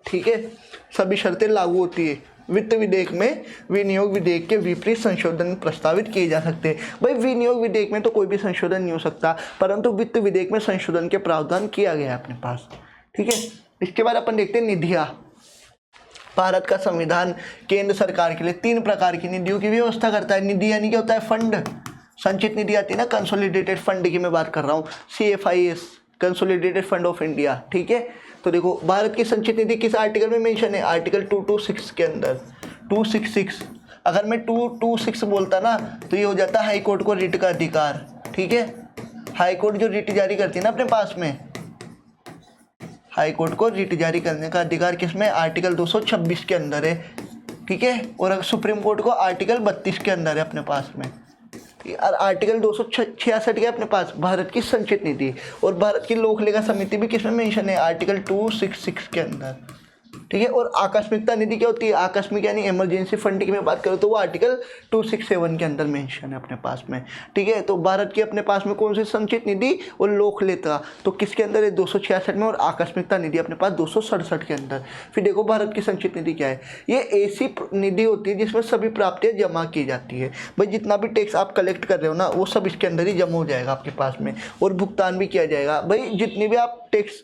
ठीक है, सभी शर्तें लागू होती है। वित्त विधेयक में विनियोग विधेयक के विपरीत संशोधन प्रस्तावित किए जा सकते हैं। भाई विनियोग विधेयक में तो कोई भी संशोधन नहीं हो सकता, परंतु वित्त विधेयक में संशोधन के प्रावधान किया गया है अपने पास। ठीक है, इसके बाद अपन देखते हैं निधियाँ। भारत का संविधान केंद्र सरकार के लिए 3 प्रकार की निधियों की व्यवस्था करता है। निधि यानी क्या होता है, फंड। संचित निधि आती है ना, कंसोलिडेटेड फंड की मैं बात कर रहा हूँ, CFIS, consolidated fund of India. ठीक है, तो देखो भारत की संचित निधि किस आर्टिकल में मेंशन है, आर्टिकल 226 के अंदर, 266। अगर मैं 226 बोलता ना तो ये हो जाता हाई कोर्ट को रिट का अधिकार। ठीक है, हाई कोर्ट जो रिट जारी करती है ना अपने पास में, हाई कोर्ट को रिट जारी करने का अधिकार किसमें, आर्टिकल 226 के अंदर है। ठीक है, और सुप्रीम कोर्ट को आर्टिकल 32 के अंदर है अपने पास में। और आर्टिकल 266 के अपने पास भारत की संचित निधि और भारत की लोक लेखा समिति भी किसमें मेंशन है, आर्टिकल 266 के अंदर। ठीक है, और आकस्मिकता निधि क्या होती है, आकस्मिक यानी इमरजेंसी फंड की मैं बात करूँ तो वो आर्टिकल 267 के अंदर मेंशन है अपने पास में। ठीक है, तो भारत की अपने पास में कौन सी संचित निधि और लोक लेखा, तो किसके अंदर है, 266 में, और आकस्मिकता निधि अपने पास 267 के अंदर। फिर देखो भारत की संचित निधि क्या है, ये ऐसी निधि होती है जिसमें सभी प्राप्तियाँ जमा की जाती है। भाई जितना भी टैक्स आप कलेक्ट कर रहे हो ना, वो सब इसके अंदर ही जमा हो जाएगा आपके पास में, और भुगतान भी किया जाएगा। भाई जितनी भी आप टैक्स,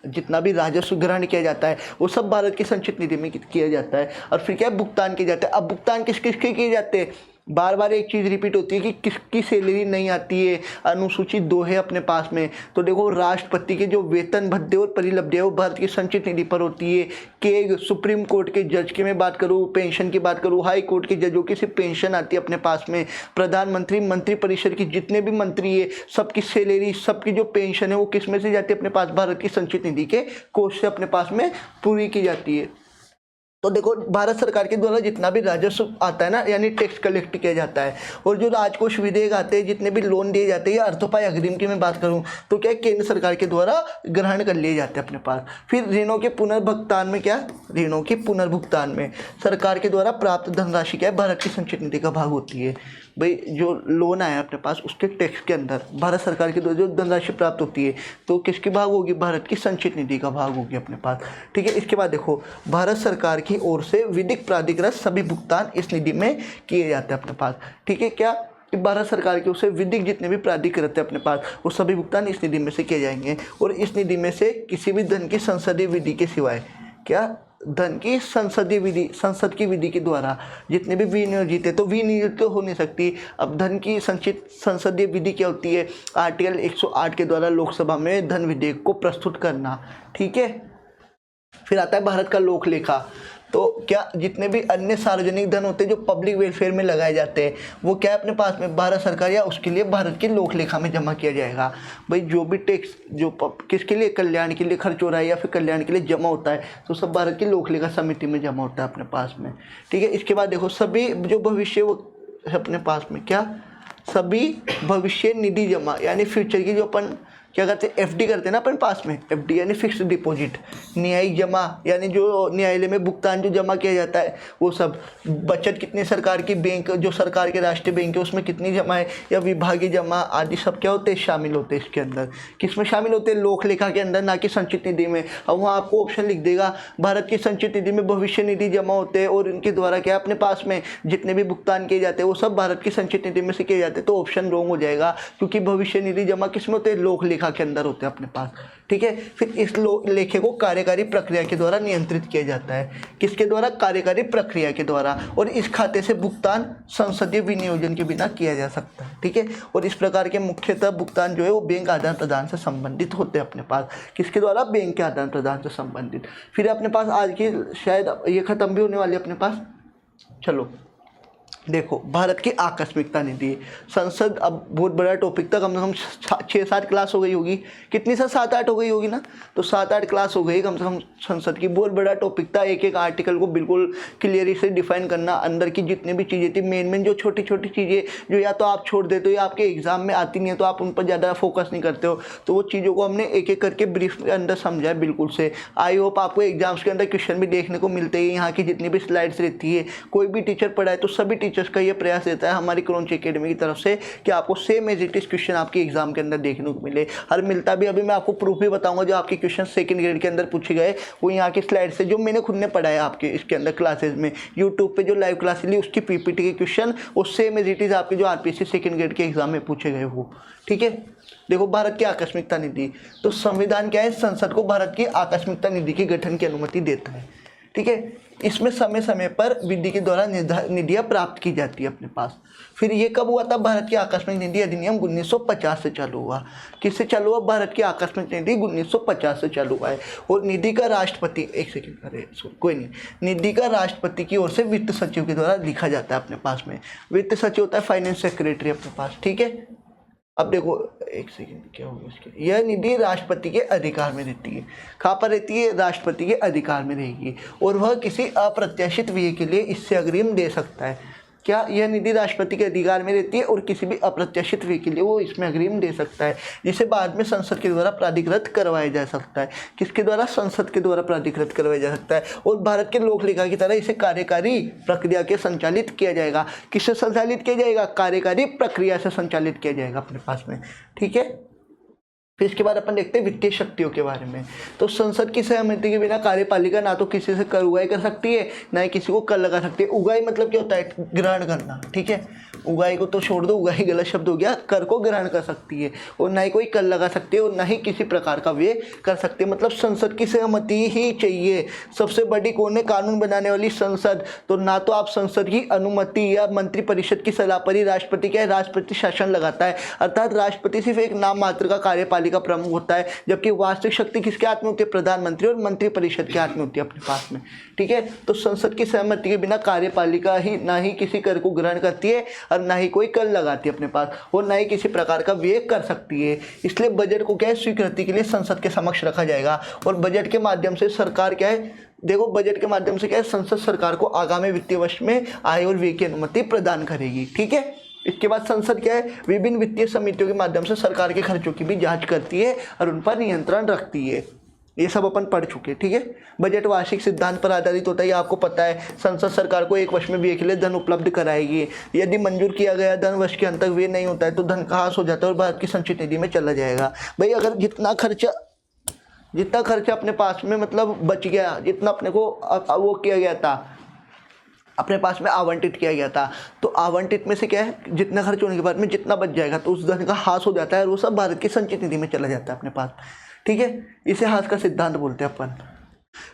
जितना भी राजस्व ग्रहण किया जाता है वो सब भारत की संचित निधि में किया जाता है। और फिर क्या भुगतान किए जाते हैं। अब भुगतान किस किस के किए जाते हैं, बार बार एक चीज़ रिपीट होती है कि किसकी सैलरी नहीं आती है, अनुसूची 2 है अपने पास में। तो देखो राष्ट्रपति के जो वेतन भत्ते और परिलब्ध है वो भारत की संचित निधि पर होती है। के सुप्रीम कोर्ट के जज की मैं बात करूँ, पेंशन की बात करूँ, हाई कोर्ट के जजों की सिर्फ पेंशन आती है अपने पास में। प्रधानमंत्री, मंत्रिपरिषद की जितने भी मंत्री है, सबकी सैलरी, सबकी जो पेंशन है वो किस में से जाती है अपने पास, भारत की संचित निधि के कोष से अपने पास में पूरी की जाती है। तो देखो भारत सरकार के द्वारा जितना भी राजस्व आता है ना, यानी टैक्स कलेक्ट किया जाता है, और जो राजकोष विधेयक आते हैं, जितने भी लोन दिए जाते हैं या अर्थोपाय अग्रिम की मैं बात करूं तो क्या केंद्र सरकार के द्वारा ग्रहण कर लिए जाते हैं अपने पास। फिर ऋणों के पुनर्भुगतान में क्या, ऋणों के पुनर्भुगतान में सरकार के द्वारा प्राप्त धनराशि क्या है, भारत की संचित निधि का भाग होती है। भाई जो लोन आया अपने पास उसके टैक्स के अंदर भारत सरकार के द्वारा जो धनराशि प्राप्त होती है तो किसकी भाग होगी, भारत की संचित निधि का भाग होगी अपने पास। ठीक है, इसके बाद देखो भारत सरकार की ओर से विधिक प्राधिकृत सभी भुगतान इस निधि में किए जाते हैं अपने पास। ठीक है, क्या कि भारत सरकार की ओर से विधिक जितने भी प्राधिकृत है अपने पास वो सभी भुगतान इस निधि में से किए जाएंगे। और इस निधि में से किसी भी धन की संसदीय विधि के सिवाय, क्या धन की संसदीय विधि, संसद की विधि के द्वारा जितने भी विनियोजित है, तो विनियोजित तो हो नहीं सकती। अब धन की संचित संसदीय विधि क्या होती है, आर्टिकल 108 के द्वारा लोकसभा में धन विधेयक को प्रस्तुत करना। ठीक है, फिर आता है भारत का लोक लेखा। तो क्या जितने भी अन्य सार्वजनिक धन होते हैं जो पब्लिक वेलफेयर में लगाए जाते हैं वो क्या है अपने पास में, भारत सरकार या उसके लिए भारत की लोक लेखा में जमा किया जाएगा। भाई जो भी टैक्स जो किसके लिए, कल्याण के लिए खर्च हो रहा है या फिर कल्याण के लिए जमा होता है तो सब भारत की लोक लेखा समिति में जमा होता है अपने पास में। ठीक है, इसके बाद देखो सभी जो भविष्य अपने पास में क्या, सभी भविष्य निधि जमा यानी फ्यूचर की जो अपन क्या करते हैं एफडी करते हैं ना अपन पास में, एफडी यानी फिक्स्ड डिपॉजिट, न्यायिक जमा यानी जो न्यायालय में भुगतान जो जमा किया जाता है वो सब, बचत कितनी सरकार की बैंक जो सरकार के राष्ट्रीय बैंक है उसमें कितनी जमा है, या विभागीय जमा आदि सब क्या होते हैं शामिल होते हैं इसके अंदर। किस में शामिल होते हैं, लोक लेखा के अंदर, ना कि संचित निधि में। अब वहाँ आपको ऑप्शन लिख देगा भारत की संचित निधि में भविष्य निधि जमा होते हैं और इनके द्वारा क्या अपने पास में जितने भी भुगतान किए जाते हैं वो सब भारत की संचित निधि में से किए जाते हैं, तो ऑप्शन रॉन्ग हो जाएगा क्योंकि भविष्य निधि जमा किस में होते हैं, लोक लेखा के अंदर होते हैं अपने पास। ठीक है, फिर इस लेखे को कार्यकारी प्रक्रिया के द्वारा नियंत्रित किया जाता है। किसके द्वारा, कार्यकारी प्रक्रिया के द्वारा। और इस खाते से भुगतान संसदीय विनियोजन के बिना किया जा सकता है। ठीक है, और इस प्रकार के मुख्यतः भुगतान जो है वो बैंक आदान प्रदान से संबंधित होते हैं अपने पास। किसके द्वारा, बैंक के आदान प्रदान से संबंधित। फिर अपने पास आज की शायद ये खत्म भी होने वाली है अपने पास। चलो देखो, भारत की आकस्मिकता निधि, संसद अब बहुत बड़ा टॉपिक था, कम से कम 6-7 क्लास हो गई होगी, कितनी सर 7-8 हो गई होगी ना, तो 7-8 क्लास हो गई कम से कम संसद की। बहुत बड़ा टॉपिक था, एक एक आर्टिकल को बिल्कुल क्लियरली से डिफाइन करना, अंदर की जितनी भी चीज़ें थी मेन जो छोटी छोटी चीज़ें जो या तो आप छोड़ देते हो या आपके एग्जाम में आती नहीं है तो आप उन पर ज़्यादा फोकस नहीं करते हो, तो वो चीज़ों को हमने एक एक करके ब्रीफ के अंदर समझा है बिल्कुल से। आई होप आपको एग्जाम्स के अंदर क्वेश्चन भी देखने को मिलते हैं, यहाँ की जितनी भी स्लाइड्स रहती है, कोई भी टीचर पढ़ाए तो सभी टीचर्स का ये प्रयास रहता है हमारी क्रॉन्ची एकेडमी की तरफ से कि आपको same as it is question आपके एग्जाम के अंदर देखने को मिले। हर मिलता भी, अभी मैं आपको प्रूफ भी बताऊंगा जो आपके क्वेश्चन सेकंड ग्रेड के अंदर पूछे गए वो यहाँ की स्लाइड से जो मैंने खुद ने पढ़ाया आपके इसके अंदर क्लासेस में, यूट्यूब पे जो लाइव क्लास ली उसकी पीपीटी के क्वेश्चन वो सेम एज इट इज आपके जो आरपीएससी सेकंड ग्रेड के एग्जाम में पूछे गए वो। ठीक है, देखो भारत की आकस्मिकता निधि, तो संविधान क्या है, संसद को भारत की आकस्मिकता निधि के गठन की अनुमति देता है। ठीक है, इसमें समय समय पर विधि के द्वारा निधियां प्राप्त की जाती है अपने पास। फिर ये कब हुआ था, भारत की आकस्मिक निधि अधिनियम 1950 से चालू हुआ। किससे चालू हुआ, भारत की आकस्मिक निधि 1950 से चालू हुआ है। और निधि का राष्ट्रपति, एक सेकंड, अरे कोई नहीं, निधि का राष्ट्रपति की ओर से वित्त सचिव के द्वारा लिखा जाता है अपने पास में। वित्त सचिव होता है फाइनेंस सेक्रेटरी अपने पास। ठीक है, अब देखो एक सेकेंड क्या होगा इसके, यह निधि राष्ट्रपति के अधिकार में रहती है। कहाँ पर रहती है, राष्ट्रपति के अधिकार में रहेगी और वह किसी अप्रत्याशित व्यय के लिए इससे अग्रिम दे सकता है। क्या यह निधि राष्ट्रपति के अधिकार में रहती है और किसी भी अप्रत्याशित व्यय के लिए वो इसमें अग्रिम दे सकता है, जिसे बाद में संसद के द्वारा प्राधिकृत करवाया जा सकता है। किसके द्वारा, संसद के द्वारा प्राधिकृत करवाया जा सकता है। और भारत के लोक लेखा की तरह इसे कार्यकारी प्रक्रिया के संचालित किया जाएगा। किससे संचालित किया जाएगा, कार्यकारी प्रक्रिया से संचालित किया जाएगा अपने पास में। ठीक है, फिर इसके बाद अपन देखते हैं वित्तीय शक्तियों के बारे में। तो संसद की सहमति के बिना कार्यपालिका ना तो किसी से कर उगाही कर सकती है ना ही किसी को कर लगा सकती है। उगाही मतलब क्या होता है, ग्रहण करना। ठीक है, उगाही को तो छोड़ दो, उगाही गलत शब्द हो गया, कर को ग्रहण कर सकती है और ना ही कोई कर लगा सकती है और ना ही किसी प्रकार का व्यय कर सकते हैं। मतलब संसद की सहमति ही चाहिए। सबसे बड़ी कौन है, कानून बनाने वाली संसद। तो ना तो आप संसद की अनुमति या मंत्रिपरिषद की सलाह पर ही राष्ट्रपति क्या है, राष्ट्रपति शासन लगाता है, अर्थात राष्ट्रपति सिर्फ एक नाम मात्र का कार्यपालिका प्रमुख होता है, जबकि वास्तविक शक्ति किसके हाथ में होती है, प्रधानमंत्री और मंत्रिपरिषद के हाथ में होती है अपने पास में। ठीक है, तो संसद की सहमति के बिना कार्यपालिका ही ना ही किसी कर को ग्रहण करती है और ना ही कोई कर लगाती है अपने पास और ना ही किसी प्रकार का व्यय कर सकती है। इसलिए बजट को क्या है, स्वीकृति के लिए संसद के समक्ष रखा जाएगा और बजट के माध्यम से सरकार क्या है, देखो बजट के माध्यम से क्या है, संसद सरकार को आगामी वित्तीय वर्ष में आय और व्यय की अनुमति प्रदान करेगी। ठीक है, इसके बाद संसद क्या है, विभिन्न वित्तीय समितियों के माध्यम से सरकार के खर्चों की भी जांच करती है और उन पर नियंत्रण रखती है। ये सब अपन पढ़ चुके हैं। ठीक है, बजट वार्षिक सिद्धांत पर आधारित होता है, ये आपको पता है। संसद सरकार को एक वर्ष में व्यय के लिए धन उपलब्ध कराएगी। यदि मंजूर किया गया धन वर्ष के अंत तक व्यय नहीं होता है तो धन कहास हो जाता है और भारत की संचित निधि में चला जाएगा। भाई अगर जितना खर्चा अपने पास में मतलब बच गया, जितना अपने को वो किया गया था, अपने पास में आवंटित किया गया था, तो आवंटित में से क्या है, जितना खर्च होने के बाद में जितना बच जाएगा तो उस धन का हास हो जाता है और वो सब भारत की संचित निधि में चला जाता है अपने पास। ठीक है, इसे हास का सिद्धांत बोलते हैं अपन।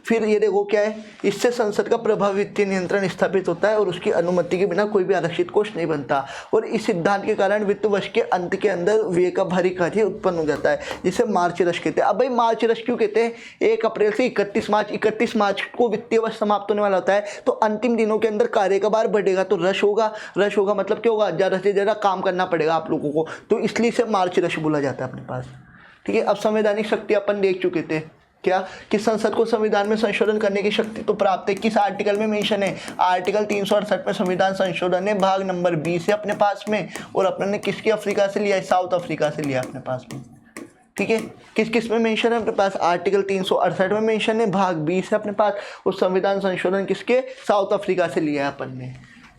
फिर ये देखो क्या है, इससे संसद का प्रभावी वित्तीय नियंत्रण स्थापित होता है और उसकी अनुमति के बिना कोई भी आरक्षित कोष नहीं बनता। और इस सिद्धांत के कारण वित्त वर्ष के अंत के अंदर व्यय का भारी कार्य उत्पन्न हो जाता है, जिसे मार्च रश कहते हैं। अब भाई मार्च रश क्यों कहते हैं, 1 अप्रैल से 31 मार्च को वित्तीय वर्ष समाप्त होने वाला होता है, तो अंतिम दिनों के अंदर कार्य का भार बढ़ेगा तो रश होगा। रश होगा मतलब क्या होगा, ज़्यादा से ज़्यादा काम करना पड़ेगा आप लोगों को, तो इसलिए इसे मार्च रश बोला जाता है अपने पास। ठीक है, अब संवैधानिक शक्ति अपन देख चुके थे। क्या कि संसद को संविधान में संशोधन करने की शक्ति तो प्राप्त है। किस आर्टिकल में मेंशन है? आर्टिकल 368 में संविधान संशोधन है, भाग नंबर 20 है अपने पास में। और अपने ने किसकी अफ्रीका से लिया है? साउथ अफ्रीका से लिया अपने पास में। ठीक है, किस किस में मेंशन है अपने पास? आर्टिकल 368 में मेंशन है, भाग 20 है अपने पास। और संविधान संशोधन किसके? साउथ अफ्रीका से लिया है अपन ने।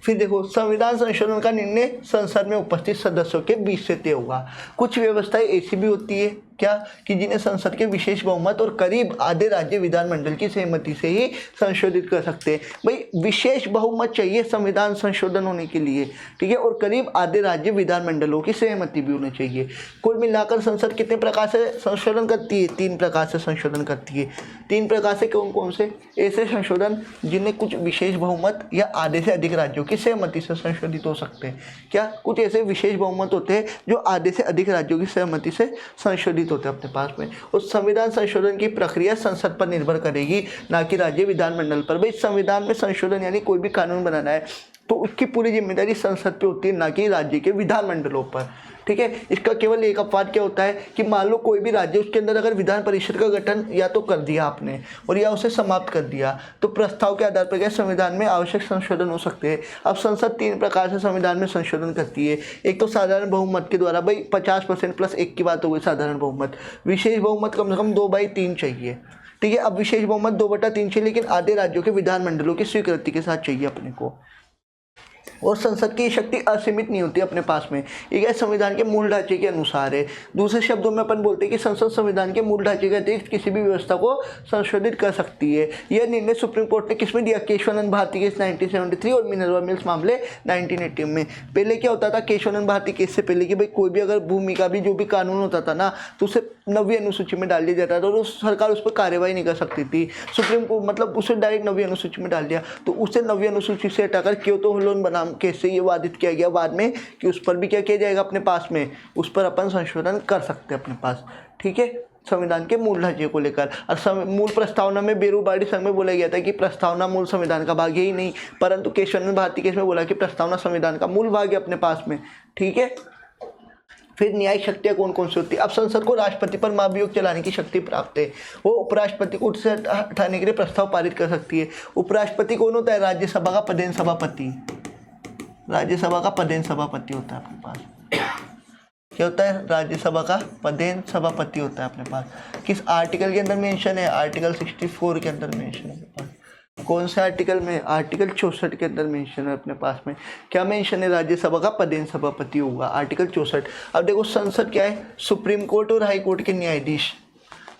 फिर देखो, संविधान संशोधन का निर्णय संसद में उपस्थित सदस्यों के बीच से तय होगा। कुछ व्यवस्थाएं ऐसी भी होती है क्या कि जिन्हें संसद के विशेष बहुमत और करीब आधे राज्य विधानमंडल की सहमति से ही संशोधित कर सकते हैं। भाई विशेष बहुमत चाहिए संविधान संशोधन होने के लिए, ठीक है, और करीब आधे राज्य विधानमंडलों की सहमति भी होनी चाहिए। कुल मिलाकर संसद कितने प्रकार से संशोधन करती है? 3 प्रकार से संशोधन करती है। 3 प्रकार से कौन कौन से? ऐसे संशोधन जिन्हें कुछ विशेष बहुमत या आधे से अधिक राज्यों की सहमति से संशोधित हो सकते हैं। क्या कुछ ऐसे विशेष बहुमत होते हैं जो आधे से अधिक राज्यों की सहमति से संशोधित होते हैं अपने पास में। और संविधान संशोधन की प्रक्रिया संसद पर निर्भर करेगी, ना कि राज्य विधानमंडल पर। भाई संविधान में संशोधन यानी कोई भी कानून बनाना है तो उसकी पूरी जिम्मेदारी संसद पे होती है, ना कि राज्य के विधानमंडलों पर। ठीक है, इसका केवल एक अपवाद क्या होता है कि मान लो कोई भी राज्य, उसके अंदर अगर विधान परिषद का गठन या तो कर दिया आपने और या उसे समाप्त कर दिया, तो प्रस्ताव के आधार पर क्या संविधान में आवश्यक संशोधन हो सकते हैं। अब संसद 3 प्रकार से संविधान में संशोधन करती है। एक तो साधारण बहुमत के द्वारा, भाई 50% प्लस 1 की बात हो गई साधारण बहुमत। विशेष बहुमत कम से कम 2/3 चाहिए। ठीक है, अब विशेष बहुमत 2/3 चाहिए, लेकिन आधे राज्यों के विधानमंडलों की स्वीकृति के साथ चाहिए अपने को। और संसद की शक्ति असीमित नहीं होती अपने पास में, ये संविधान के मूल ढांचे के अनुसार है। दूसरे शब्दों में अपन बोलते हैं कि संसद संविधान के मूल ढांचे के अतिरिक्त किसी भी व्यवस्था को संशोधित कर सकती है। यह निर्णय सुप्रीम कोर्ट ने किसमें दिया? केशवानंद भारती केस 1973 और मिनर्वा मिल्स मामले 1980 में। पहले क्या होता था केशवानंद भारती केस से पहले कि भाई कोई भी अगर भूमि का भी जो भी कानून होता था ना, तो उसे 9वीं अनुसूची में डाल दिया जाता था और सरकार उस पर कार्यवाही नहीं कर सकती थी। सुप्रीम कोर्ट मतलब उसे डायरेक्ट 9वीं अनुसूची में डाल दिया, तो उसे 9वीं अनुसूची से हटाकर क्योतो लोन बनाम केस से ये वादित किया गया बाद में कि उस पर भी क्या किया जाएगा अपने पास में, उस पर अपन संशोधन कर सकते हैं अपने पास। ठीक है, संविधान के मूल ढांचे को लेकर। और मूल प्रस्तावना में बेरूबाड़ी संघ में बोला गया था कि प्रस्तावना मूल संविधान का भाग ही नहीं, परंतु केशवानंद भारती केस में बोला कि प्रस्तावना संविधान का मूल भाग है अपने पास में। ठीक है, फिर न्यायिक शक्तियाँ कौन कौन सी होती है? अब संसद को राष्ट्रपति पर महाभियोग चलाने की शक्ति प्राप्त है। वो उपराष्ट्रपति को उससे हटाने के लिए प्रस्ताव पारित कर सकती है। उपराष्ट्रपति कौन होता है? राज्यसभा का पदेन सभापति। राज्यसभा का पदेन सभापति होता है अपने पास। क्या होता है? राज्यसभा का पदेन सभापति होता है अपने पास। किस आर्टिकल के अंदर मेंशन है? आर्टिकल 64 के अंदर मेंशन है अपने पास। कौन से आर्टिकल में? आर्टिकल 64 के अंदर मेंशन है अपने पास में। क्या मेंशन है? राज्यसभा का पदेन सभापति होगा, आर्टिकल 64। अब देखो, संसद क्या है? सुप्रीम कोर्ट और हाई कोर्ट के न्यायाधीश।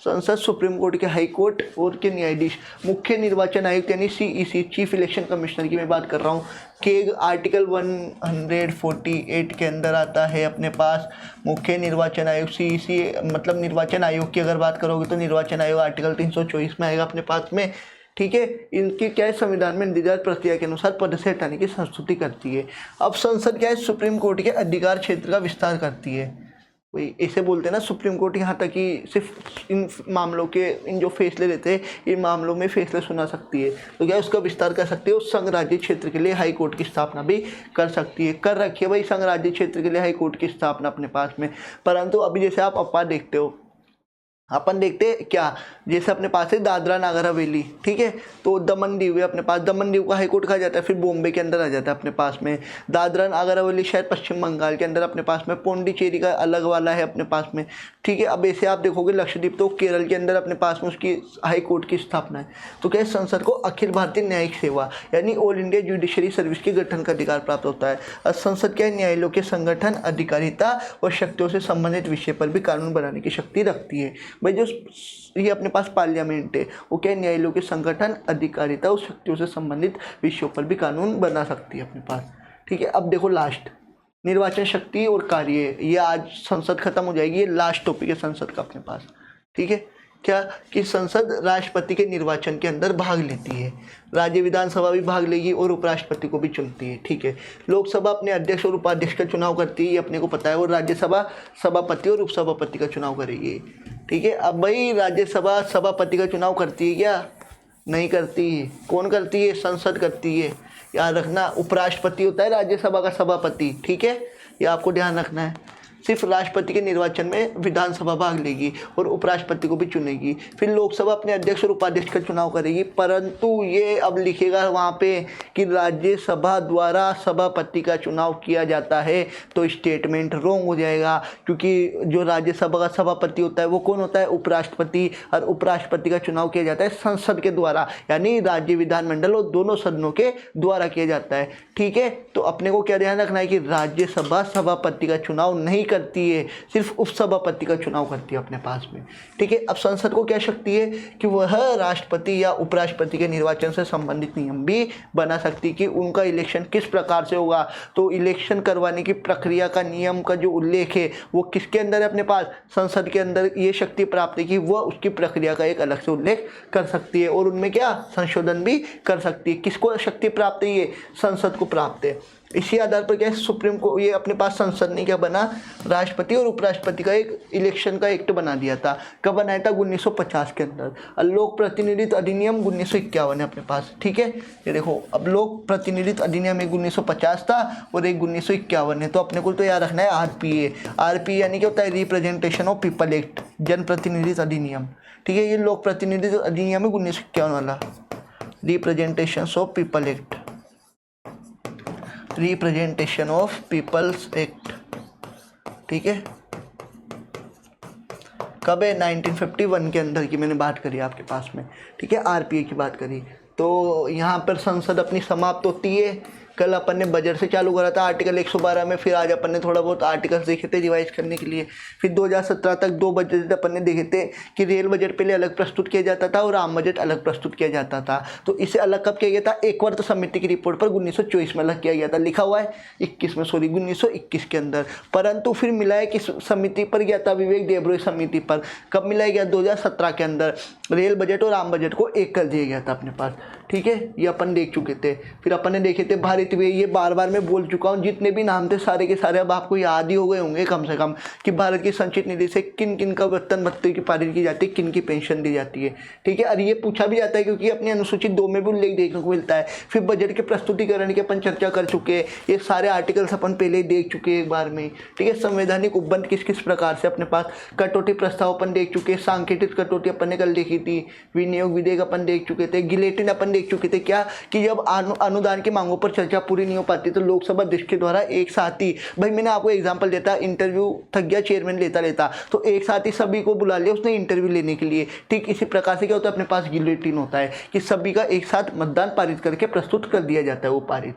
संसद सुप्रीम कोर्ट के, हाई कोर्ट और के न्यायाधीश। मुख्य निर्वाचन आयुक्त यानी CEC, चीफ इलेक्शन कमिश्नर की मैं बात कर रहा हूँ, के आर्टिकल 148 के अंदर आता है अपने पास मुख्य निर्वाचन आयोग। CEC मतलब निर्वाचन आयोग की अगर बात करोगे तो निर्वाचन आयोग आर्टिकल 324 में आएगा अपने पास में। ठीक है, इनकी क्या है? संविधान में निर्धारित प्रक्रिया के अनुसार पद से हटाने की संस्तुति करती है। अब संसद क्या है? सुप्रीम कोर्ट के अधिकार क्षेत्र का विस्तार करती है। वही ऐसे बोलते हैं ना, सुप्रीम कोर्ट यहाँ तक कि सिर्फ इन मामलों के, इन जो फैसले लेते हैं इन मामलों में फैसले सुना सकती है, तो क्या उसका विस्तार कर सकती है। उस संघ राज्य क्षेत्र के लिए हाई कोर्ट की स्थापना भी कर सकती है। कर रखी है भाई संघ राज्य क्षेत्र के लिए हाई कोर्ट की स्थापना अपने पास में। परंतु अभी जैसे आप अपवाद देखते हो, अपन देखते हैं क्या, जैसे अपने पास है दादरा नागर हवेली। ठीक है, तो दमन दीव है अपने पास। दमन दीव का हाई कोर्ट कहा जाता है, फिर बॉम्बे के अंदर आ जाता है अपने पास में। दादरा नागर हवेली शायद पश्चिम बंगाल के अंदर अपने पास में। पौंडीचेरी का अलग वाला है अपने पास में। ठीक है, अब ऐसे आप देखोगे लक्षद्वीप तो केरल के अंदर अपने पास में उसकी हाई कोर्ट की स्थापना है। तो क्या संसद को अखिल भारतीय न्यायिक सेवा यानी ऑल इंडिया जुडिशरी सर्विस के गठन का अधिकार प्राप्त होता है। और संसद क्या न्यायालयों के संगठन, अधिकारिता और शक्तियों से संबंधित विषय पर भी कानून बनाने की शक्ति रखती है। भाई जो ये अपने पास पार्लियामेंट है वो क्या न्यायालयों के संगठन, अधिकारिता और शक्तियों से संबंधित विषयों पर भी कानून बना सकती है अपने पास। ठीक है, अब देखो लास्ट निर्वाचन शक्ति और कार्य, ये आज संसद खत्म हो जाएगी, ये लास्ट टॉपिक है संसद का अपने पास। ठीक है, क्या कि संसद राष्ट्रपति के निर्वाचन के अंदर भाग लेती है, राज्य विधानसभा भी भाग लेगी और उपराष्ट्रपति को भी चुनती है। ठीक है, लोकसभा अपने अध्यक्ष और उपाध्यक्ष का चुनाव करती है, ये अपने को पता है, और राज्यसभा सभापति और उपसभापति का चुनाव करेगी। ठीक है, अब भाई राज्यसभा सभापति का चुनाव करती है क्या? नहीं करती है। कौन करती है? संसद करती है। याद रखना, उपराष्ट्रपति होता है राज्यसभा का सभापति। ठीक है, ये आपको ध्यान रखना है। सिर्फ राष्ट्रपति के निर्वाचन में विधानसभा भाग लेगी और उपराष्ट्रपति को भी चुनेगी। फिर लोकसभा अपने अध्यक्ष और उपाध्यक्ष का चुनाव करेगी, परंतु ये अब लिखेगा वहाँ पे कि राज्यसभा द्वारा सभापति का चुनाव किया जाता है, तो स्टेटमेंट रॉन्ग हो जाएगा, क्योंकि जो राज्यसभा का सभापति होता है वो कौन होता है? उपराष्ट्रपति, और उपराष्ट्रपति का चुनाव किया जाता है संसद के द्वारा, यानी राज्य विधानमंडल और दोनों सदनों के द्वारा किया जाता है। ठीक है, तो अपने को क्या ध्यान रखना है कि राज्यसभा सभापति का चुनाव नहीं करती है, सिर्फ उपसभापति का चुनाव करती है अपने पास में। ठीक है, अब संसद को क्या शक्ति है कि वह राष्ट्रपति या उपराष्ट्रपति के निर्वाचन से संबंधित नियम भी बना सकती है कि उनका इलेक्शन किस प्रकार से होगा। तो इलेक्शन करवाने की प्रक्रिया का नियम का जो उल्लेख है वो किसके अंदर है? अपने पास संसद के अंदर ये शक्ति प्राप्त है कि वह उसकी प्रक्रिया का एक अलग से उल्लेख कर सकती है और उनमें क्या संशोधन भी कर सकती है। किसको शक्ति प्राप्त है? ये संसद को प्राप्त है। इसी आधार पर क्या है, सुप्रीम को ये अपने पास संसद ने क्या बना, राष्ट्रपति और उपराष्ट्रपति का एक इलेक्शन का एक्ट बना दिया था। कब बनाया था? 1950 के अंदर। और लोक प्रतिनिधित्व अधिनियम 1951 है अपने पास। ठीक है, ये देखो, अब लोक प्रतिनिधित्व अधिनियम एक 1950 था और एक 1951 है। तो अपने को तो याद रखना है आरपीए। आरपीए यानी क्या होता है? रिप्रेजेंटेशन ऑफ पीपल एक्ट, जन प्रतिनिधित्व अधिनियम। ठीक है, ये लोक प्रतिनिधित्व अधिनियम है 1951 वाला, representation of people act, representation of peoples act. ठीक है, कब है? 1951 के अंदर की मैंने बात करी आपके पास में। ठीक है, आरपीए की बात करी। तो यहाँ पर संसद अपनी समाप्त होती है। कल अपन ने बजट से चालू करा था आर्टिकल 112 में, फिर आज अपन ने थोड़ा बहुत आर्टिकल्स देखे थे रिवाइज करने के लिए। फिर 2017 तक 2 बजट अपन ने देखे थे कि रेल बजट पहले अलग प्रस्तुत किया जाता था और आम बजट अलग प्रस्तुत किया जाता था। तो इसे अलग कब किया गया था? एक वर्ष समिति की रिपोर्ट पर 1924 में अलग किया गया था। लिखा हुआ है 1921 के अंदर। परंतु फिर मिलाया किस समिति पर गया था? विवेक देबरॉय समिति पर। कब मिलाया गया? 2017 के अंदर। रेल बजट और आम बजट को एक कर दिया गया था अपने पास। ठीक है, ये अपन देख चुके थे। फिर अपन ने देखे थे भारत व्यय, ये बार बार मैं बोल चुका हूँ, जितने भी नाम थे सारे के सारे अब आपको याद ही हो गए होंगे कम से कम, कि भारत की संचित निधि से किन किन का वेतन भत्ते की पारित की जाती है, किन की पेंशन दी जाती है। ठीक है, और ये पूछा भी जाता है क्योंकि अपनी अनुसूचित 2 में भी उल्लेख देखने को मिलता है। फिर बजट के प्रस्तुतिकरण की अपन चर्चा कर चुके हैं, ये सारे आर्टिकल्स अपन पहले ही देख चुके हैं एक बार में। ठीक है, संवैधानिक उपबंध किस किस प्रकार से अपने पास, कटौती प्रस्ताव अपन देख चुके, सांकेतिक कटौती अपन ने कल देखी थी, विनियोग विधेयक अपन देख चुके थे, गिलेटिन अपन देख चुके थे। क्या कि जब अनुदान की मांगों पर चर्चा पूरी नहीं हो पाती तो लोकसभा अध्यक्ष के द्वारा एक साथ ही, भाई मैंने आपको एग्जांपल देता, इंटरव्यू थक गया चेयरमैन लेता तो एक साथ ही सभी को बुला लिया उसने इंटरव्यू लेने के लिए। ठीक इसी प्रकार से क्या होता है, अपने पास गिलेटिन होता है कि सभी का एक साथ मतदान पारित करके प्रस्तुत कर दिया जाता है वो पारित।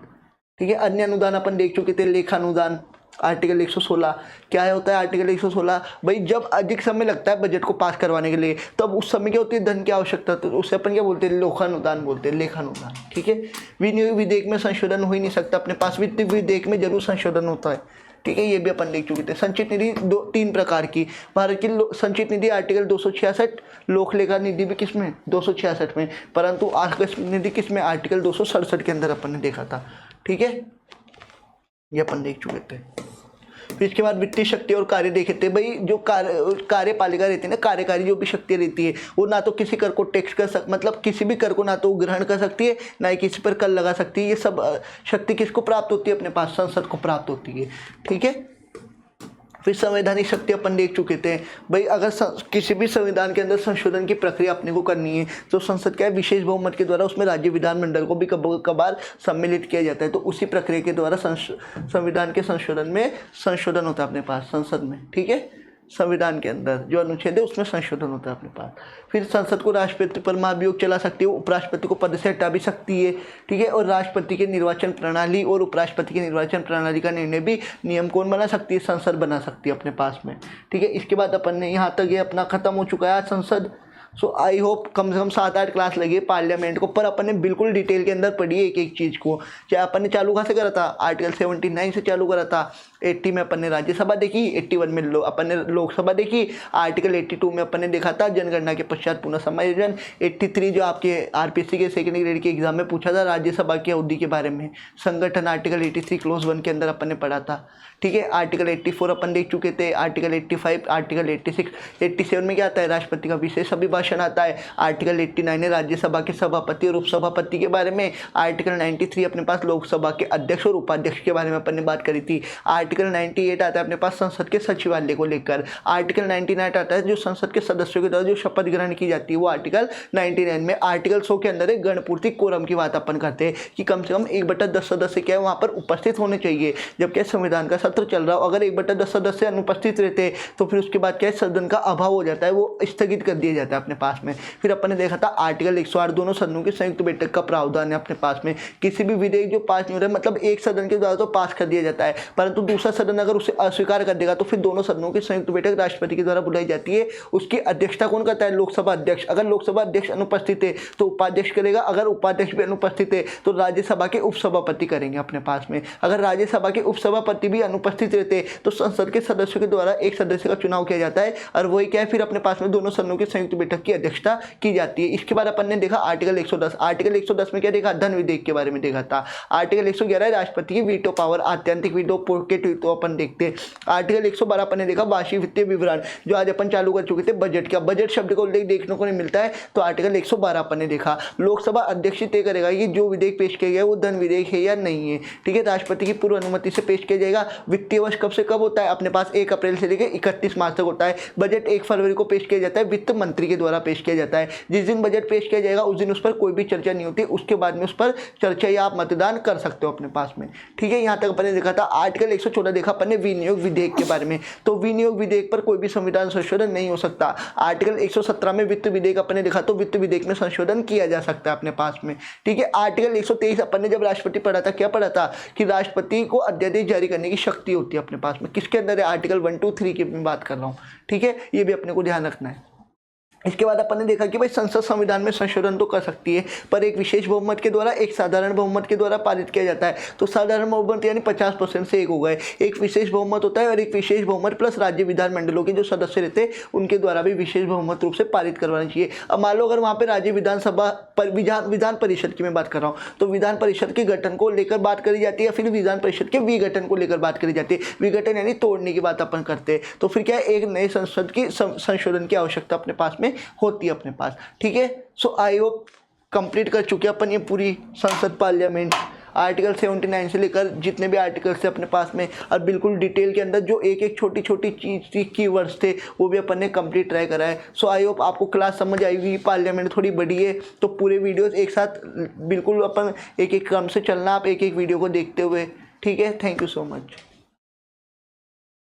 ठीक है, अन्य अनुदान अपन देख चुके थे, लेखानुदान आर्टिकल 116। क्या है होता है आर्टिकल 116? भाई जब अधिक समय लगता है बजट को पास करवाने के लिए तब उस समय क्या होती है, धन की आवश्यकता, तो उससे अपन क्या बोलते हैं, लेखानुदान बोलते हैं, लेखानुदान। ठीक है, विनियोग विधेयक में संशोधन हो ही नहीं सकता, अपने पास वित्त विधेयक में जरूर संशोधन होता है। ठीक है, ये भी अपन देख चुके थे। संचित निधि 3 प्रकार की, भारत की संचित निधि आर्टिकल 266, लोक लेखा निधि भी किसमें 266 में, परंतु आकस्मिक निधि किसमें, आर्टिकल 267 के अंदर अपन ने देखा था। ठीक है, ये अपन देख चुके थे। फिर इसके बाद वित्तीय शक्ति और कार्य देखे थे। भाई जो कार्यपालिका रहती है ना, कार्यकारी जो भी शक्ति रहती है, वो ना तो किसी कर को टैक्स कर मतलब किसी भी कर को ना तो ग्रहण कर सकती है, ना ही किसी पर कर लगा सकती है। ये सब शक्ति किसको प्राप्त होती है, अपने पास संसद को प्राप्त होती है। ठीक है, फिर संवैधानिक शक्ति अपन देख चुके थे। भाई अगर किसी भी संविधान के अंदर संशोधन की प्रक्रिया अपने को करनी है तो संसद क्या है, विशेष बहुमत के द्वारा उसमें राज्य विधानमंडल को भी कभार सम्मिलित किया जाता है। तो उसी प्रक्रिया के द्वारा संविधान के संशोधन में संशोधन होता है अपने पास संसद में। ठीक है, संविधान के अंदर जो अनुच्छेद है उसमें संशोधन होता है अपने पास। फिर संसद को राष्ट्रपति पर महाभियोग चला सकती है, उपराष्ट्रपति को पद से हटा भी सकती है। ठीक है, और राष्ट्रपति के निर्वाचन प्रणाली और उपराष्ट्रपति के निर्वाचन प्रणाली का निर्णय भी नियम कौन बना सकती है, संसद बना सकती है अपने पास में। ठीक है, इसके बाद अपन ने यहाँ तक ये अपना खत्म हो चुका है आज संसद। सो आई होप कम से कम 7-8 क्लास लगे पार्लियामेंट को, पर अपन ने बिल्कुल डिटेल के अंदर पढ़ी है एक एक चीज़ को। चाहे अपन ने चालू कहाँ से करा था, आर्टिकल 79 से चालू करा था। 80 में अपन ने राज्यसभा देखी, 81 में अपन ने लोकसभा देखी, आर्टिकल 82 में अपन ने देखा था जनगणना के पश्चात पुनः समायोजन। 83 जो आपके आरपीएससी के सेकेंड ग्रेड के एग्जाम में पूछा था राज्यसभा की अवधि के बारे में, संगठन आर्टिकल 83 क्लोज 1 के अंदर अपन ने पढ़ा था। ठीक है, आर्टिकल 84 अपन देख चुके थे, आर्टिकल 85, आर्टिकल 86, 87 में क्या आता है, राष्ट्रपति का विशेष अभिभाषण भाषण आता है। आर्टिकल 89 है राज्यसभा के सभापति और उपसभापति के बारे में। आर्टिकल 93 अपने पास लोकसभा के अध्यक्ष और उपाध्यक्ष के बारे में अपन ने बात करी थी। आर्टिकल 98 आता है अपने पास संसद के सचिवालय को लेकर। आर्टिकल 99 आता है जो संसद के सदस्यों के द्वारा जो शपथ ग्रहण की जाती है वो आर्टिकल 99 में। आर्टिकल 100 के अंदर एक गणपूर्ति कोरम की बात अपन करते हैं कि कम से कम 1/10 सदस्य क्या है वहाँ पर उपस्थित होने चाहिए जब क्या संविधान का सत्र चल रहा हो। अगर 1/10 सदस्य अनुपस्थित रहते तो फिर उसके बाद क्या है सदन का अभाव हो जाता है, वो स्थगित कर दिया जाता है अपने पास में। फिर अपन ने देखा था आर्टिकल 108 दोनों सदनों की संयुक्त बैठक का प्रावधान है अपने पास में। किसी भी विधेयक जो पास नहीं हो रहा है मतलब एक सदन के द्वारा तो पास कर दिया जाता है, परंतु दूसरा सदन अगर उसे अस्वीकार कर देगा तो फिर दोनों सदनों की संयुक्त बैठक राष्ट्रपति के द्वारा बुलाई जाती है। उसकी अध्यक्षता कौन करता है? लोकसभा अध्यक्ष। अगर लोकसभा अध्यक्ष अनुपस्थित है तो उपाध्यक्ष करेगा, अगर उपाध्यक्ष भी अनुपस्थित है तो राज्यसभा के उपसभापति करेंगे अपने पास में। अगर राज्यसभा के उपसभापति भी अनुपस्थित रहते तो संसद के सदस्यों के द्वारा एक सदस्य का चुनाव किया जाता है और वही क्या है फिर अपने पास में दोनों सदनों की संयुक्त बैठक की अध्यक्षता की जाती है। इसके बाद अपन ने देखा आर्टिकल 110। आर्टिकल 110 में क्या देखा? धन विधेयक के बारे में देखा था। आर्टिकल 111 राष्ट्रपति की वीटो पावर, आत्यंतिक वीटो, पॉकेट वीटो अपन देखते हैं। आर्टिकल 112 अपन ने देखा वार्षिक वित्तीय विवरण, जो आज अपन चालू कर चुके थे बजट का। बजट शब्द का उल्लेख देखने को नहीं मिलता है तो आर्टिकल 112 अपन ने देखा। लोकसभा अध्यक्ष तय करेगा कि जो विधेयक पेश किया गया वो धन विधेयक है या नहीं है, ठीक है। राष्ट्रपति की पूर्व अनुमति से पेश किया जाएगा। वित्तीय वर्ष कब से कब होता है? अपने पास 1 अप्रैल से लेकर 31 मार्च तक होता है। बजट 1 फरवरी को पेश किया जाता है, वित्त मंत्री के द्वारा पेश किया जाता है। जिस दिन बजट पेश किया जाएगा उस दिन उस पर कोई भी चर्चा नहीं होती, उसके बाद में उस पर चर्चा या आप मतदान कर सकते हो अपने पास में, ठीक है। यहाँ तक अपन ने देखा था। आर्टिकल 114 देखा अपन ने विनियोग विधेयक के बारे में। तो विनियोग विधेयक पर कोई भी संविधान संशोधन नहीं हो सकता। आर्टिकल 117 में वित्त विधेयक अपन ने देखा तो वित्त विधेयक में संशोधन किया जा सकता है अपने पास में, ठीक है। आर्टिकल 123 अपन ने जब राष्ट्रपति पढ़ा था क्या पढ़ा था कि राष्ट्रपति को अध्यादेश जारी करने की शक्ति होती है अपने पास में। किसके अंदर है? आर्टिकल 1, 2, 3 की मैं बात कर रहा हूँ, ठीक है। ये भी अपने को ध्यान रखना है। इसके बाद अपन ने देखा कि भाई संसद संविधान में संशोधन तो कर सकती है पर एक विशेष बहुमत के द्वारा, एक साधारण बहुमत के द्वारा पारित किया जाता है। तो साधारण बहुमत यानी 50% से एक हो गए, एक विशेष बहुमत होता है और एक विशेष बहुमत प्लस राज्य विधानमंडलों के जो सदस्य रहते हैं उनके द्वारा भी विशेष बहुमत रूप से पारित करवाना चाहिए। अब मान लो अगर वहाँ पे राज्य विधानसभा पर विधान परिषद की मैं बात कर रहा हूँ तो विधान परिषद के गठन को लेकर बात करी जाती है या फिर विधान परिषद के विघटन को लेकर बात करी जाती है। विघटन यानी तोड़ने की बात अपन करते हैं। तो फिर क्या है एक नए संसद की संशोधन की आवश्यकता अपने पास में होती है अपने पास, ठीक है। सो आई होप कंप्लीट कर चुके अपन ये पूरी संसद पार्लियामेंट आर्टिकल 79 से लेकर जितने भी आर्टिकल्स थे अपने पास में, और बिल्कुल डिटेल के अंदर जो एक एक छोटी छोटी चीज़ कीवर्ड्स थे वो भी अपन ने कंप्लीट ट्राई करा है। सो आई होप आपको क्लास समझ आएगी। पार्लियामेंट थोड़ी बड़ी है तो पूरे वीडियोस एक साथ बिल्कुल अपन एक एक क्रम से चलना, आप एक एक वीडियो को देखते हुए, ठीक है। Thank you so much.